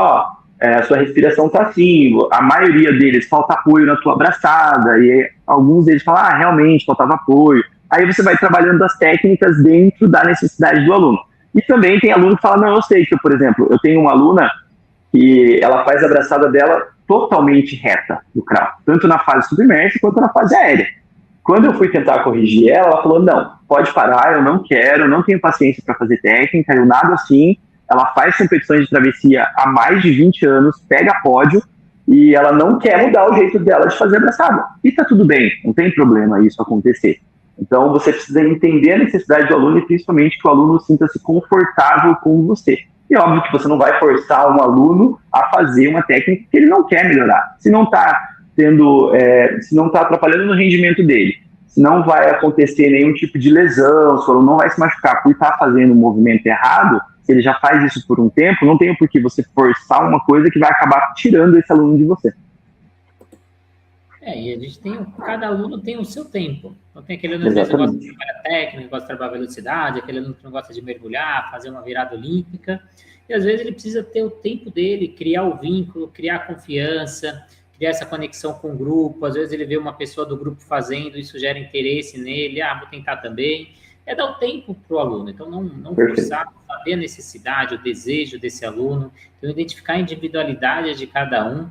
a sua respiração está assim, a maioria deles falta apoio na tua braçada, e alguns deles falam, realmente, faltava apoio. Aí você vai trabalhando as técnicas dentro da necessidade do aluno. E também tem aluno que fala, não, eu sei que, por exemplo, eu tenho uma aluna que ela faz a braçada dela totalmente reta do crawl, tanto na fase submersa quanto na fase aérea. Quando eu fui tentar corrigir ela, ela falou, não, pode parar, eu não quero, eu não tenho paciência para fazer técnica, eu nado assim. Ela faz competições de travessia há mais de 20 anos, pega pódio, e ela não quer mudar o jeito dela de fazer a braçada. E tá tudo bem, não tem problema isso acontecer. Então, você precisa entender a necessidade do aluno e, principalmente, que o aluno sinta-se confortável com você. E óbvio que você não vai forçar um aluno a fazer uma técnica que ele não quer melhorar. Se não está se não está atrapalhando no rendimento dele, se não vai acontecer nenhum tipo de lesão, se o aluno não vai se machucar por estar fazendo um movimento errado, se ele já faz isso por um tempo, não tem por que você forçar uma coisa que vai acabar tirando esse aluno de você. E a gente cada aluno tem o seu tempo. Então tem aquele aluno que gosta de trabalhar técnica, gosta de trabalhar velocidade, aquele aluno que não gosta de mergulhar, fazer uma virada olímpica. E às vezes ele precisa ter o tempo dele, criar o vínculo, criar a confiança, criar essa conexão com o grupo. Às vezes ele vê uma pessoa do grupo fazendo, isso gera interesse nele, vou tentar também. É dar o tempo para o aluno. Então não forçar, saber a necessidade, o desejo desse aluno, então identificar a individualidade de cada um.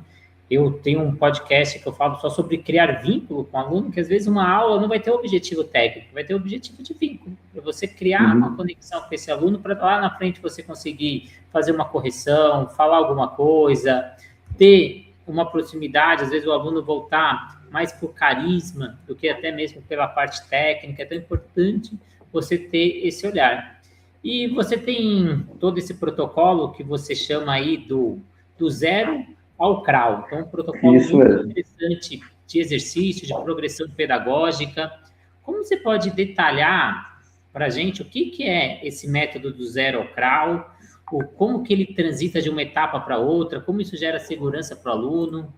Eu tenho um podcast que eu falo só sobre criar vínculo com o aluno, que às vezes uma aula não vai ter objetivo técnico, vai ter objetivo de vínculo, para você criar uma conexão com esse aluno, para lá na frente você conseguir fazer uma correção, falar alguma coisa, ter uma proximidade, às vezes o aluno voltar mais por carisma do que até mesmo pela parte técnica. É tão importante você ter esse olhar. E você tem todo esse protocolo que você chama aí do zero ao crawl. Então, um protocolo muito interessante de exercício, de progressão pedagógica. Como você pode detalhar para a gente o que é esse método do zero ao crawl, como que ele transita de uma etapa para outra, como isso gera segurança para o aluno?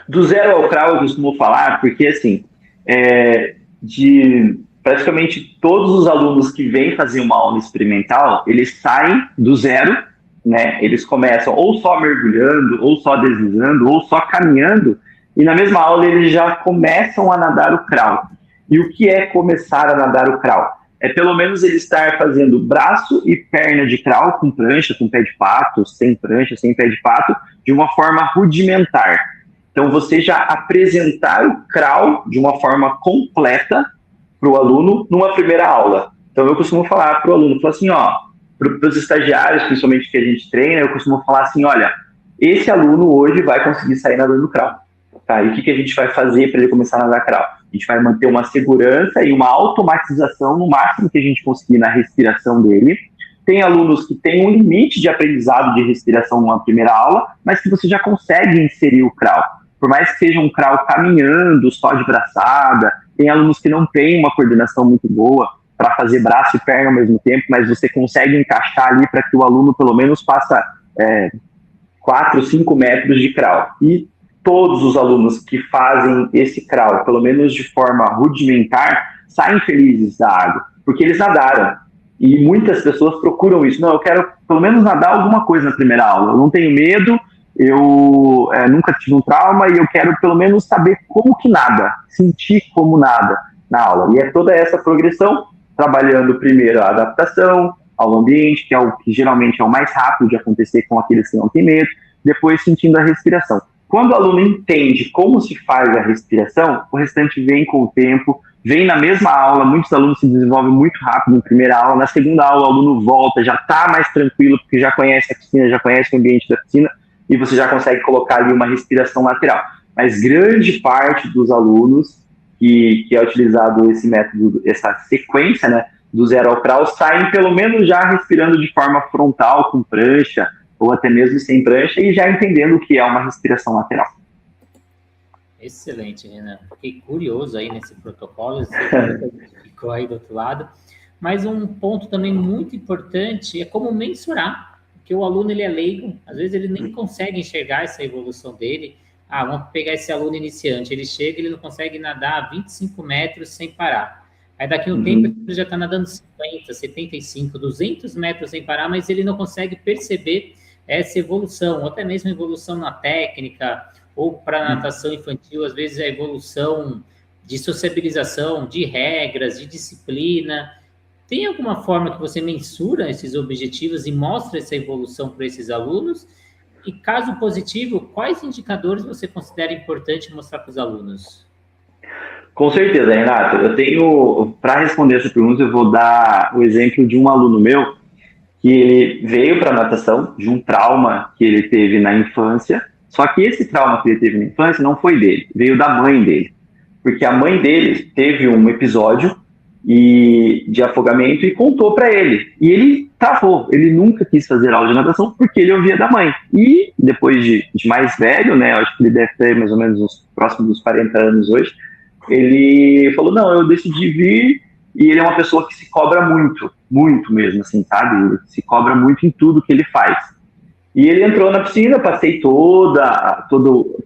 Do zero ao crawl eu costumo falar, porque assim, de praticamente todos os alunos que vêm fazer uma aula experimental, eles saem do zero, né? Eles começam ou só mergulhando, ou só deslizando, ou só caminhando, e na mesma aula eles já começam a nadar o crawl. E o que é começar a nadar o crawl? É pelo menos ele estar fazendo braço e perna de crawl com prancha, com pé de pato, sem prancha, sem pé de pato, de uma forma rudimentar. Então, você já apresentar o crawl de uma forma completa para o aluno numa primeira aula. Então, eu costumo falar para o aluno, assim, para os estagiários, principalmente que a gente treina, eu costumo falar assim, olha, esse aluno hoje vai conseguir sair nadando crawl. Tá? E o que a gente vai fazer para ele começar a nadar crawl? A gente vai manter uma segurança e uma automatização no máximo que a gente conseguir na respiração dele. Tem alunos que têm um limite de aprendizado de respiração numa primeira aula, mas que você já consegue inserir o crawl. Por mais que seja um crawl caminhando, só de braçada, tem alunos que não têm uma coordenação muito boa para fazer braço e perna ao mesmo tempo, mas você consegue encaixar ali para que o aluno pelo menos faça 4, 5 metros de crawl. E todos os alunos que fazem esse crawl, pelo menos de forma rudimentar, saem felizes da água, porque eles nadaram. E muitas pessoas procuram isso. Não, eu quero pelo menos nadar alguma coisa na primeira aula. Eu não tenho medo, eu nunca tive um trauma e eu quero pelo menos saber como que nada, sentir como nada na aula. E é toda essa progressão, trabalhando primeiro a adaptação ao ambiente, que é o que geralmente é o mais rápido de acontecer com aqueles que não têm medo, depois sentindo a respiração. Quando o aluno entende como se faz a respiração, o restante vem com o tempo, vem na mesma aula. Muitos alunos se desenvolvem muito rápido na primeira aula, na segunda aula o aluno volta, já está mais tranquilo, porque já conhece a piscina, já conhece o ambiente da piscina, e você já consegue colocar ali uma respiração lateral. Mas grande parte dos alunos que é utilizado esse método, essa sequência, né, do zero ao crawl, saem pelo menos já respirando de forma frontal, com prancha, ou até mesmo sem prancha, e já entendendo o que é uma respiração lateral. Excelente, Renan. Fiquei curioso aí nesse protocolo, você ficou aí do outro lado. Mas um ponto também muito importante é como mensurar, porque o aluno ele é leigo, às vezes ele nem consegue enxergar essa evolução dele. Vamos pegar esse aluno iniciante, ele chega, ele não consegue nadar 25 metros sem parar. Aí daqui a um tempo ele já está nadando 50, 75, 200 metros sem parar, mas ele não consegue perceber essa evolução, ou até mesmo evolução na técnica, ou para natação infantil, às vezes a evolução de sociabilização, de regras, de disciplina. Tem alguma forma que você mensura esses objetivos e mostra essa evolução para esses alunos? E caso positivo, quais indicadores você considera importante mostrar para os alunos? Com certeza, Renato. Eu tenho, para responder essa pergunta, eu vou dar o exemplo de um aluno meu que ele veio para a natação de um trauma que ele teve na infância, só que esse trauma que ele teve na infância não foi dele, veio da mãe dele, porque a mãe dele teve um episódio de afogamento e contou para ele, e ele travou, ele nunca quis fazer aula de natação porque ele ouvia da mãe, e depois de mais velho, né, eu acho que ele deve ter mais ou menos uns próximos dos 40 anos hoje, ele falou, não, eu decidi vir, e ele é uma pessoa que se cobra muito, muito mesmo, assim, sabe? Ele se cobra muito em tudo que ele faz. E ele entrou na piscina, passei todo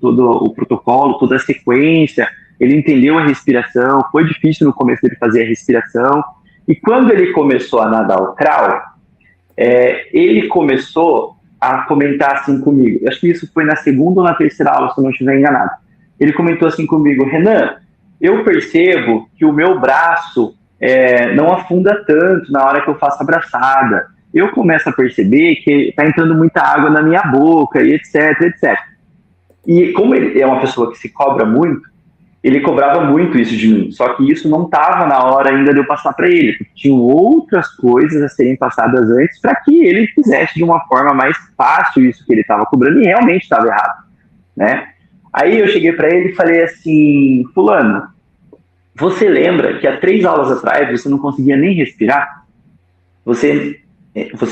o protocolo, toda a sequência, ele entendeu a respiração, foi difícil no começo ele fazer a respiração, e quando ele começou a nadar o crawl, ele começou a comentar assim comigo, acho que isso foi na segunda ou na terceira aula, se eu não estiver enganado. Ele comentou assim comigo, Renan, eu percebo que o meu braço não afunda tanto na hora que eu faço a braçada. Eu começo a perceber que está entrando muita água na minha boca, e etc, etc. E como ele é uma pessoa que se cobra muito, ele cobrava muito isso de mim. Só que isso não estava na hora ainda de eu passar para ele, porque tinham outras coisas a serem passadas antes para que ele fizesse de uma forma mais fácil isso que ele estava cobrando, e realmente estava errado, né? Aí eu cheguei para ele e falei assim, fulano, você lembra que há 3 aulas atrás você não conseguia nem respirar? Você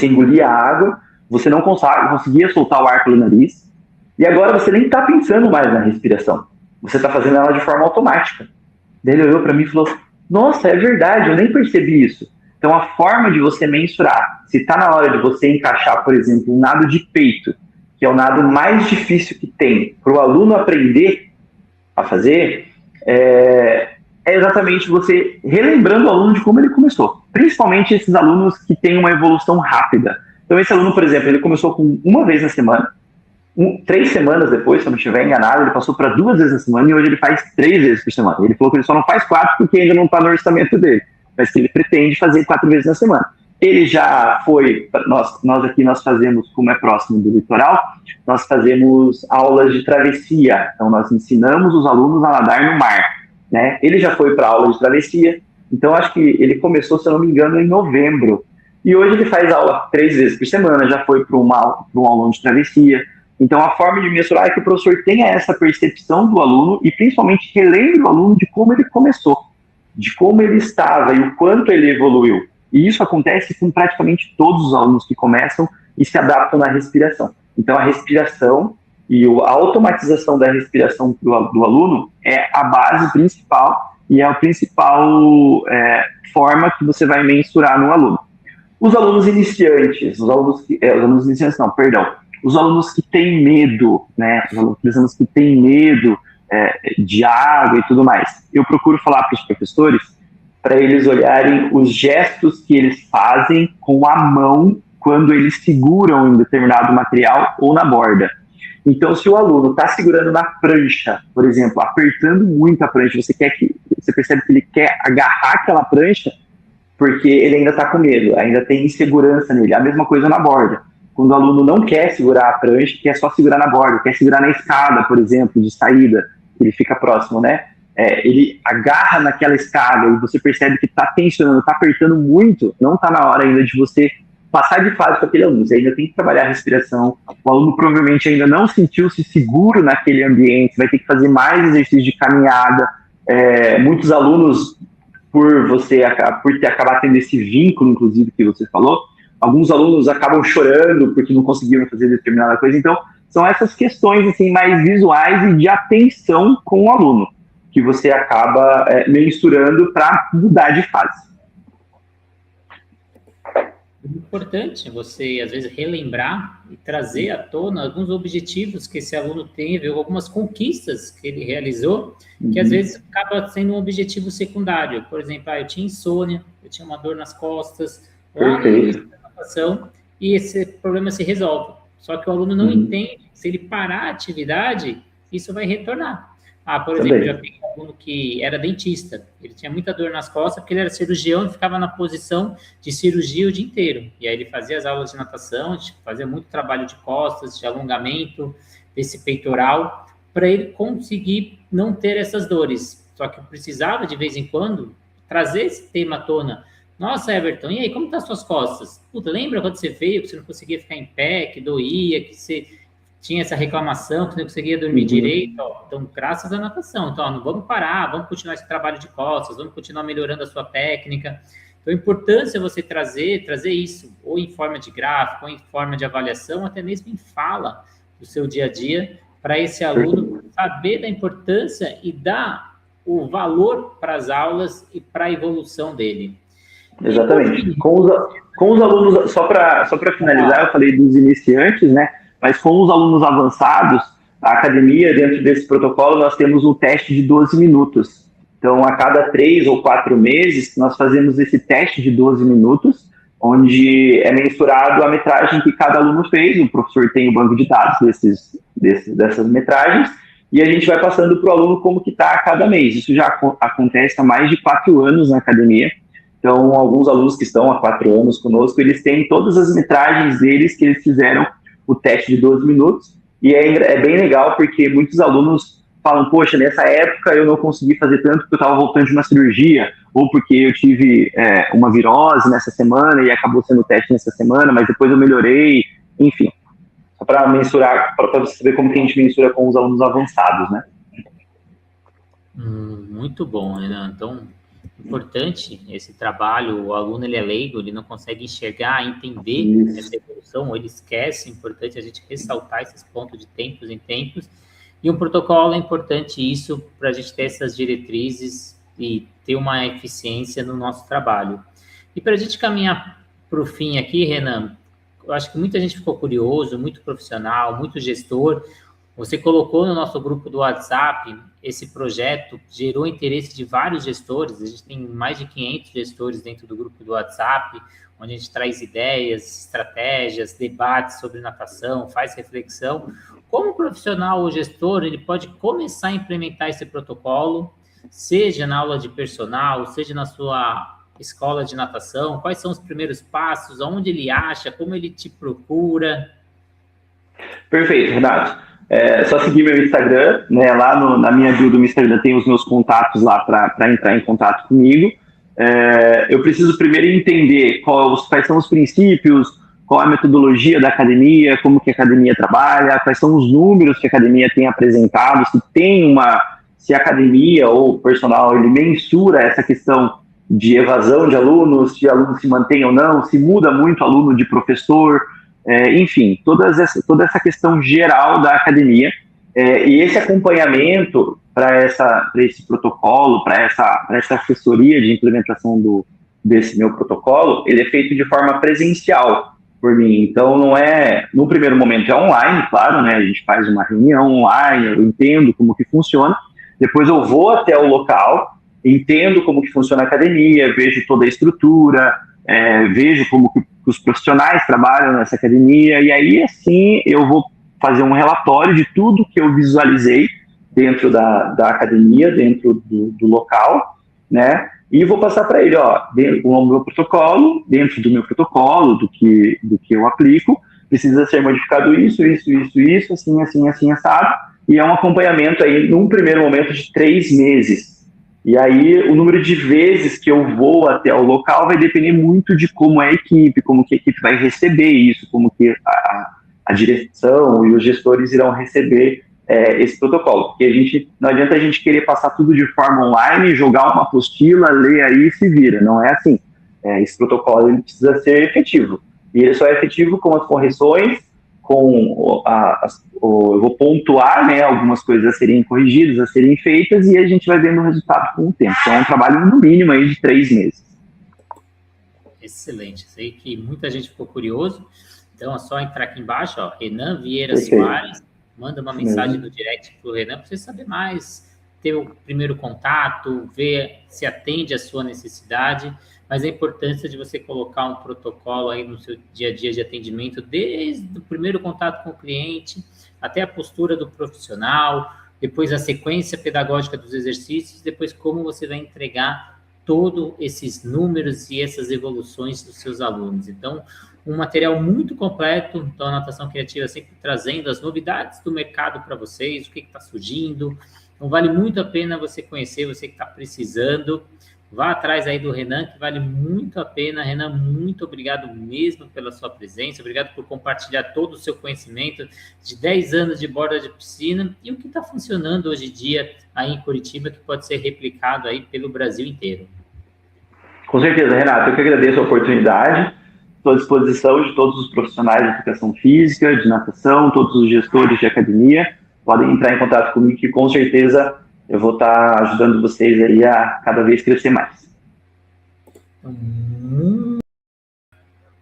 engolia a água, você não conseguia soltar o ar pelo nariz, e agora você nem está pensando mais na respiração. Você está fazendo ela de forma automática. Daí ele olhou para mim e falou, nossa, é verdade, eu nem percebi isso. Então a forma de você mensurar, se está na hora de você encaixar, por exemplo, um nado de peito, que é o nado mais difícil que tem para o aluno aprender a fazer, é exatamente você relembrando o aluno de como ele começou. Principalmente esses alunos que têm uma evolução rápida. Então esse aluno, por exemplo, ele começou com 1 vez na semana, 3 semanas depois, se eu não estiver enganado, ele passou para 2 vezes na semana e hoje ele faz 3 vezes por semana. Ele falou que ele só não faz 4 porque ainda não está no orçamento dele, mas que ele pretende fazer 4 vezes na semana. Ele já foi, nós aqui nós fazemos, como é próximo do litoral, nós fazemos aulas de travessia, então nós ensinamos os alunos a nadar no mar, né? Ele já foi para aula de travessia, então acho que ele começou, se eu não me engano, em novembro, e hoje ele faz aula 3 vezes por semana, já foi para um aulão de travessia. Então a forma de mensurar é que o professor tenha essa percepção do aluno e principalmente relembre o aluno de como ele começou, de como ele estava e o quanto ele evoluiu. E isso acontece com praticamente todos os alunos que começam e se adaptam na respiração. Então, a respiração e a automatização da respiração do aluno é a base principal e é a principal forma que você vai mensurar no aluno. Os alunos iniciantes, os alunos que têm medo, né? Os alunos que têm medo de água e tudo mais. Eu procuro falar para os professores para eles olharem os gestos que eles fazem com a mão quando eles seguram em determinado material ou na borda. Então, se o aluno está segurando na prancha, por exemplo, apertando muito a prancha, você percebe que ele quer agarrar aquela prancha porque ele ainda está com medo, ainda tem insegurança nele. A mesma coisa na borda. Quando o aluno não quer segurar a prancha, quer só segurar na borda, quer segurar na escada, por exemplo, de saída, ele fica próximo, né? Ele agarra naquela escada e você percebe que está tensionando, está apertando muito, não está na hora ainda de você passar de fase com aquele aluno. Você ainda tem que trabalhar a respiração. O aluno provavelmente ainda não sentiu-se seguro naquele ambiente, vai ter que fazer mais exercícios de caminhada. Muitos alunos, por ter acabar tendo esse vínculo, inclusive, que você falou, alguns alunos acabam chorando porque não conseguiram fazer determinada coisa. Então, são essas questões assim, mais visuais e de atenção com o aluno que você acaba mensurando para mudar de fase. Importante você, às vezes, relembrar e trazer à tona alguns objetivos que esse aluno teve, ou algumas conquistas que ele realizou, que às vezes acaba sendo um objetivo secundário. Por exemplo, eu tinha insônia, eu tinha uma dor nas costas, lá no início da natação, e esse problema se resolve. Só que o aluno não entende, se ele parar a atividade, isso vai retornar. Por exemplo, eu já peguei um aluno que era dentista, ele tinha muita dor nas costas, porque ele era cirurgião e ficava na posição de cirurgia o dia inteiro. E aí ele fazia as aulas de natação, fazia muito trabalho de costas, de alongamento, desse peitoral, para ele conseguir não ter essas dores. Só que eu precisava, de vez em quando, trazer esse tema à tona. Nossa, Everton, e aí, como tá as suas costas? Puta, lembra quando você veio, que você não conseguia ficar em pé, que doía, que você tinha essa reclamação, que não conseguia dormir direito? Então, graças à natação. Então, não vamos parar, vamos continuar esse trabalho de costas, vamos continuar melhorando a sua técnica. Então, a importância é você trazer isso, ou em forma de gráfico, ou em forma de avaliação, até mesmo em fala do seu dia a dia, para esse aluno saber da importância e dar o valor para as aulas e para a evolução dele. Exatamente. Com os alunos, só para finalizar, eu falei dos iniciantes, né? Mas com os alunos avançados, a academia, dentro desse protocolo, nós temos um teste de 12 minutos. Então, a cada 3 ou 4 meses, nós fazemos esse teste de 12 minutos, onde é mensurado a metragem que cada aluno fez. O professor tem o banco de dados dessas metragens, e a gente vai passando para o aluno como que está a cada mês. Isso já acontece há mais de 4 anos na academia. Então, alguns alunos que estão há 4 anos conosco, eles têm todas as metragens deles que eles fizeram o teste de 12 minutos, e é bem legal porque muitos alunos falam, poxa, nessa época eu não consegui fazer tanto porque eu estava voltando de uma cirurgia, ou porque eu tive uma virose nessa semana e acabou sendo o teste nessa semana, mas depois eu melhorei, enfim. Só para mensurar, para você saber como que a gente mensura com os alunos avançados, né? Muito bom, Renan. Então, importante esse trabalho, o aluno ele é leigo, ele não consegue enxergar, entender essa evolução, ou ele esquece, é importante a gente ressaltar esses pontos de tempos em tempos, e um protocolo é importante isso para a gente ter essas diretrizes e ter uma eficiência no nosso trabalho. E para a gente caminhar para o fim aqui, Renan, eu acho que muita gente ficou curioso, muito profissional, muito gestor. Você colocou no nosso grupo do WhatsApp esse projeto, gerou interesse de vários gestores, a gente tem mais de 500 gestores dentro do grupo do WhatsApp, onde a gente traz ideias, estratégias, debates sobre natação, faz reflexão. Como profissional ou gestor, ele pode começar a implementar esse protocolo, seja na aula de personal, seja na sua escola de natação, quais são os primeiros passos, aonde ele acha, como ele te procura? Perfeito, Renato. É só seguir meu Instagram, né? Lá na minha bio do Instagram tem os meus contatos lá para entrar em contato comigo. Eu preciso primeiro entender quais são os princípios, qual a metodologia da academia, como que a academia trabalha, quais são os números que a academia tem apresentado, se a academia ou o personal ele mensura essa questão de evasão de alunos, se aluno se mantém ou não, se muda muito aluno de professor, enfim, toda essa questão geral da academia, e esse acompanhamento para esse protocolo, para essa assessoria de implementação desse meu protocolo, ele é feito de forma presencial por mim. Então, não é, no primeiro momento é online, claro, né? A gente faz uma reunião online, eu entendo como que funciona, depois eu vou até o local, entendo como que funciona a academia, vejo toda a estrutura, vejo como que os profissionais trabalham nessa academia, e aí, assim, eu vou fazer um relatório de tudo que eu visualizei dentro da academia, dentro do local, né? E vou passar para ele, o meu protocolo, dentro do meu protocolo, do que eu aplico, precisa ser modificado isso, assim, assado, e é um acompanhamento aí, num primeiro momento, de 3 meses. E aí, o número de vezes que eu vou até o local vai depender muito de como é a equipe, como que a equipe vai receber isso, como que a direção e os gestores irão receber esse protocolo. Porque não adianta a gente querer passar tudo de forma online, jogar uma apostila, ler aí e se vira. Não é assim. Esse protocolo ele precisa ser efetivo. E ele só é efetivo com as correções, eu vou pontuar, né, algumas coisas a serem corrigidas, a serem feitas, e a gente vai vendo o resultado com o tempo. Então é um trabalho no mínimo aí de 3 meses. Excelente. Sei que muita gente ficou curioso. Então, é só entrar aqui embaixo, ó, Renan Vieira Soares, manda uma mensagem no direct para o Renan para você saber mais, ter o primeiro contato, ver se atende a sua necessidade, mas a importância de você colocar um protocolo aí no seu dia a dia de atendimento, desde o primeiro contato com o cliente, até a postura do profissional, depois a sequência pedagógica dos exercícios, depois como você vai entregar todos esses números e essas evoluções dos seus alunos. Então, um material muito completo, então a Natação Criativa sempre trazendo as novidades do mercado para vocês, o que está surgindo. Então, vale muito a pena você conhecer, você que está precisando. Vá atrás aí do Renan, que vale muito a pena. Renan, muito obrigado mesmo pela sua presença, obrigado por compartilhar todo o seu conhecimento de 10 anos de borda de piscina e o que está funcionando hoje em dia aí em Curitiba, que pode ser replicado aí pelo Brasil inteiro. Com certeza, Renato, eu que agradeço a oportunidade. Estou à disposição de todos os profissionais de educação física, de natação, todos os gestores de academia. Podem entrar em contato comigo que com certeza eu vou estar ajudando vocês aí a cada vez crescer mais.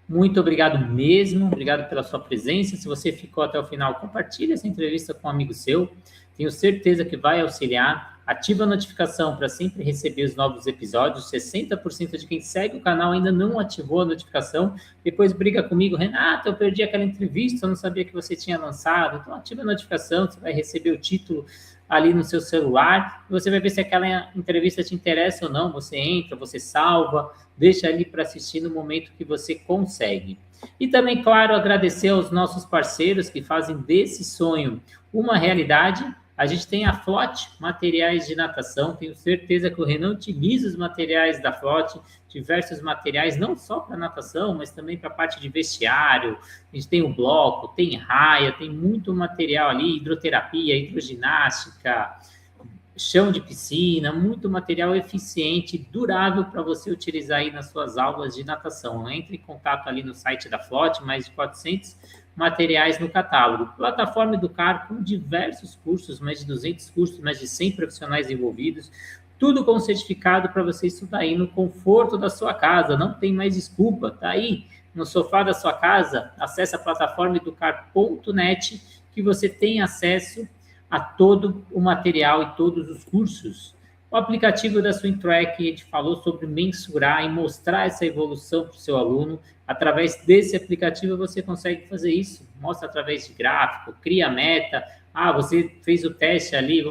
Muito obrigado mesmo, obrigado pela sua presença. Se você ficou até o final, compartilhe essa entrevista com um amigo seu. Tenho certeza que vai auxiliar. Ativa a notificação para sempre receber os novos episódios. 60% de quem segue o canal ainda não ativou a notificação. Depois briga comigo, Renato, eu perdi aquela entrevista, eu não sabia que você tinha lançado. Então ativa a notificação, você vai receber o título ali no seu celular. E você vai ver se aquela entrevista te interessa ou não. Você entra, você salva, deixa ali para assistir no momento que você consegue. E também, claro, agradecer aos nossos parceiros que fazem desse sonho uma realidade. A gente tem a Flote, materiais de natação. Tenho certeza que o Renan utiliza os materiais da Flote, diversos materiais, não só para natação, mas também para a parte de vestiário. A gente tem o bloco, tem raia, tem muito material ali, hidroterapia, hidroginástica, chão de piscina, muito material eficiente, durável para você utilizar aí nas suas aulas de natação. Entre em contato ali no site da Flote, mais de 400 materiais no catálogo. Plataforma Educar com diversos cursos, mais de 200 cursos, mais de 100 profissionais envolvidos, tudo com certificado para você estudar aí no conforto da sua casa. Não tem mais desculpa, tá aí no sofá da sua casa. Acesse a plataforma educar.net que você tem acesso a todo o material e todos os cursos. O aplicativo da SwimTrack, a gente falou sobre mensurar e mostrar essa evolução para o seu aluno. Através desse aplicativo você consegue fazer isso. Mostra através de gráfico, cria meta. Você fez o teste ali,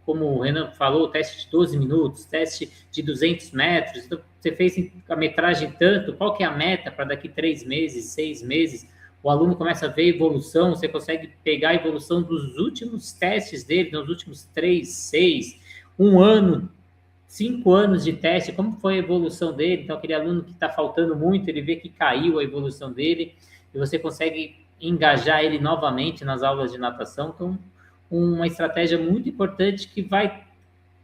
como o Renan falou, teste de 12 minutos, teste de 200 metros. Então, você fez a metragem tanto, qual que é a meta para daqui 3 meses, 6 meses? O aluno começa a ver evolução, você consegue pegar a evolução dos últimos testes dele, nos últimos 3, 6, 1 ano, 5 anos de teste, como foi a evolução dele. Então, aquele aluno que está faltando muito, ele vê que caiu a evolução dele, e você consegue engajar ele novamente nas aulas de natação. Então, uma estratégia muito importante que vai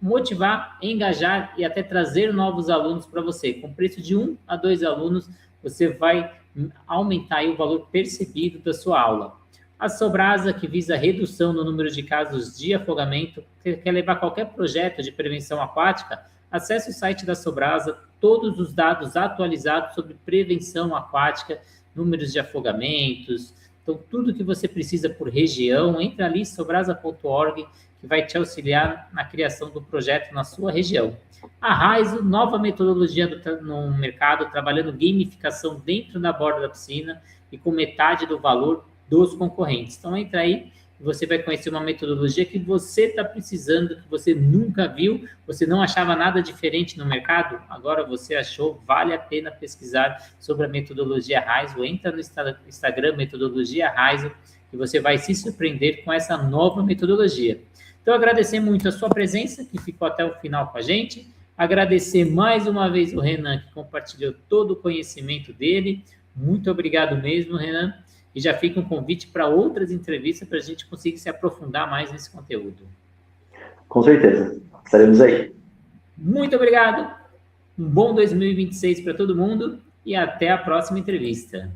motivar, engajar e até trazer novos alunos para você. Com preço de 1 a 2 alunos, você vai aumentar aí o valor percebido da sua aula. A Sobrasa, que visa a redução no número de casos de afogamento, quer levar qualquer projeto de prevenção aquática, acesse o site da Sobrasa, todos os dados atualizados sobre prevenção aquática, números de afogamentos, então tudo que você precisa por região, entra ali sobrasa.org, que vai te auxiliar na criação do projeto na sua região. A Raizo, nova metodologia no mercado, trabalhando gamificação dentro da borda da piscina e com metade do valor dos concorrentes. Então, entra aí e você vai conhecer uma metodologia que você está precisando, que você nunca viu, você não achava nada diferente no mercado, agora você achou, vale a pena pesquisar sobre a metodologia Raizo. Entra no Instagram, metodologia Raizo, e você vai se surpreender com essa nova metodologia. Então, agradecer muito a sua presença, que ficou até o final com a gente. Agradecer mais uma vez o Renan, que compartilhou todo o conhecimento dele. Muito obrigado mesmo, Renan. E já fica um convite para outras entrevistas para a gente conseguir se aprofundar mais nesse conteúdo. Com certeza. Estaremos aí. Muito obrigado. Um bom 2026 para todo mundo e até a próxima entrevista.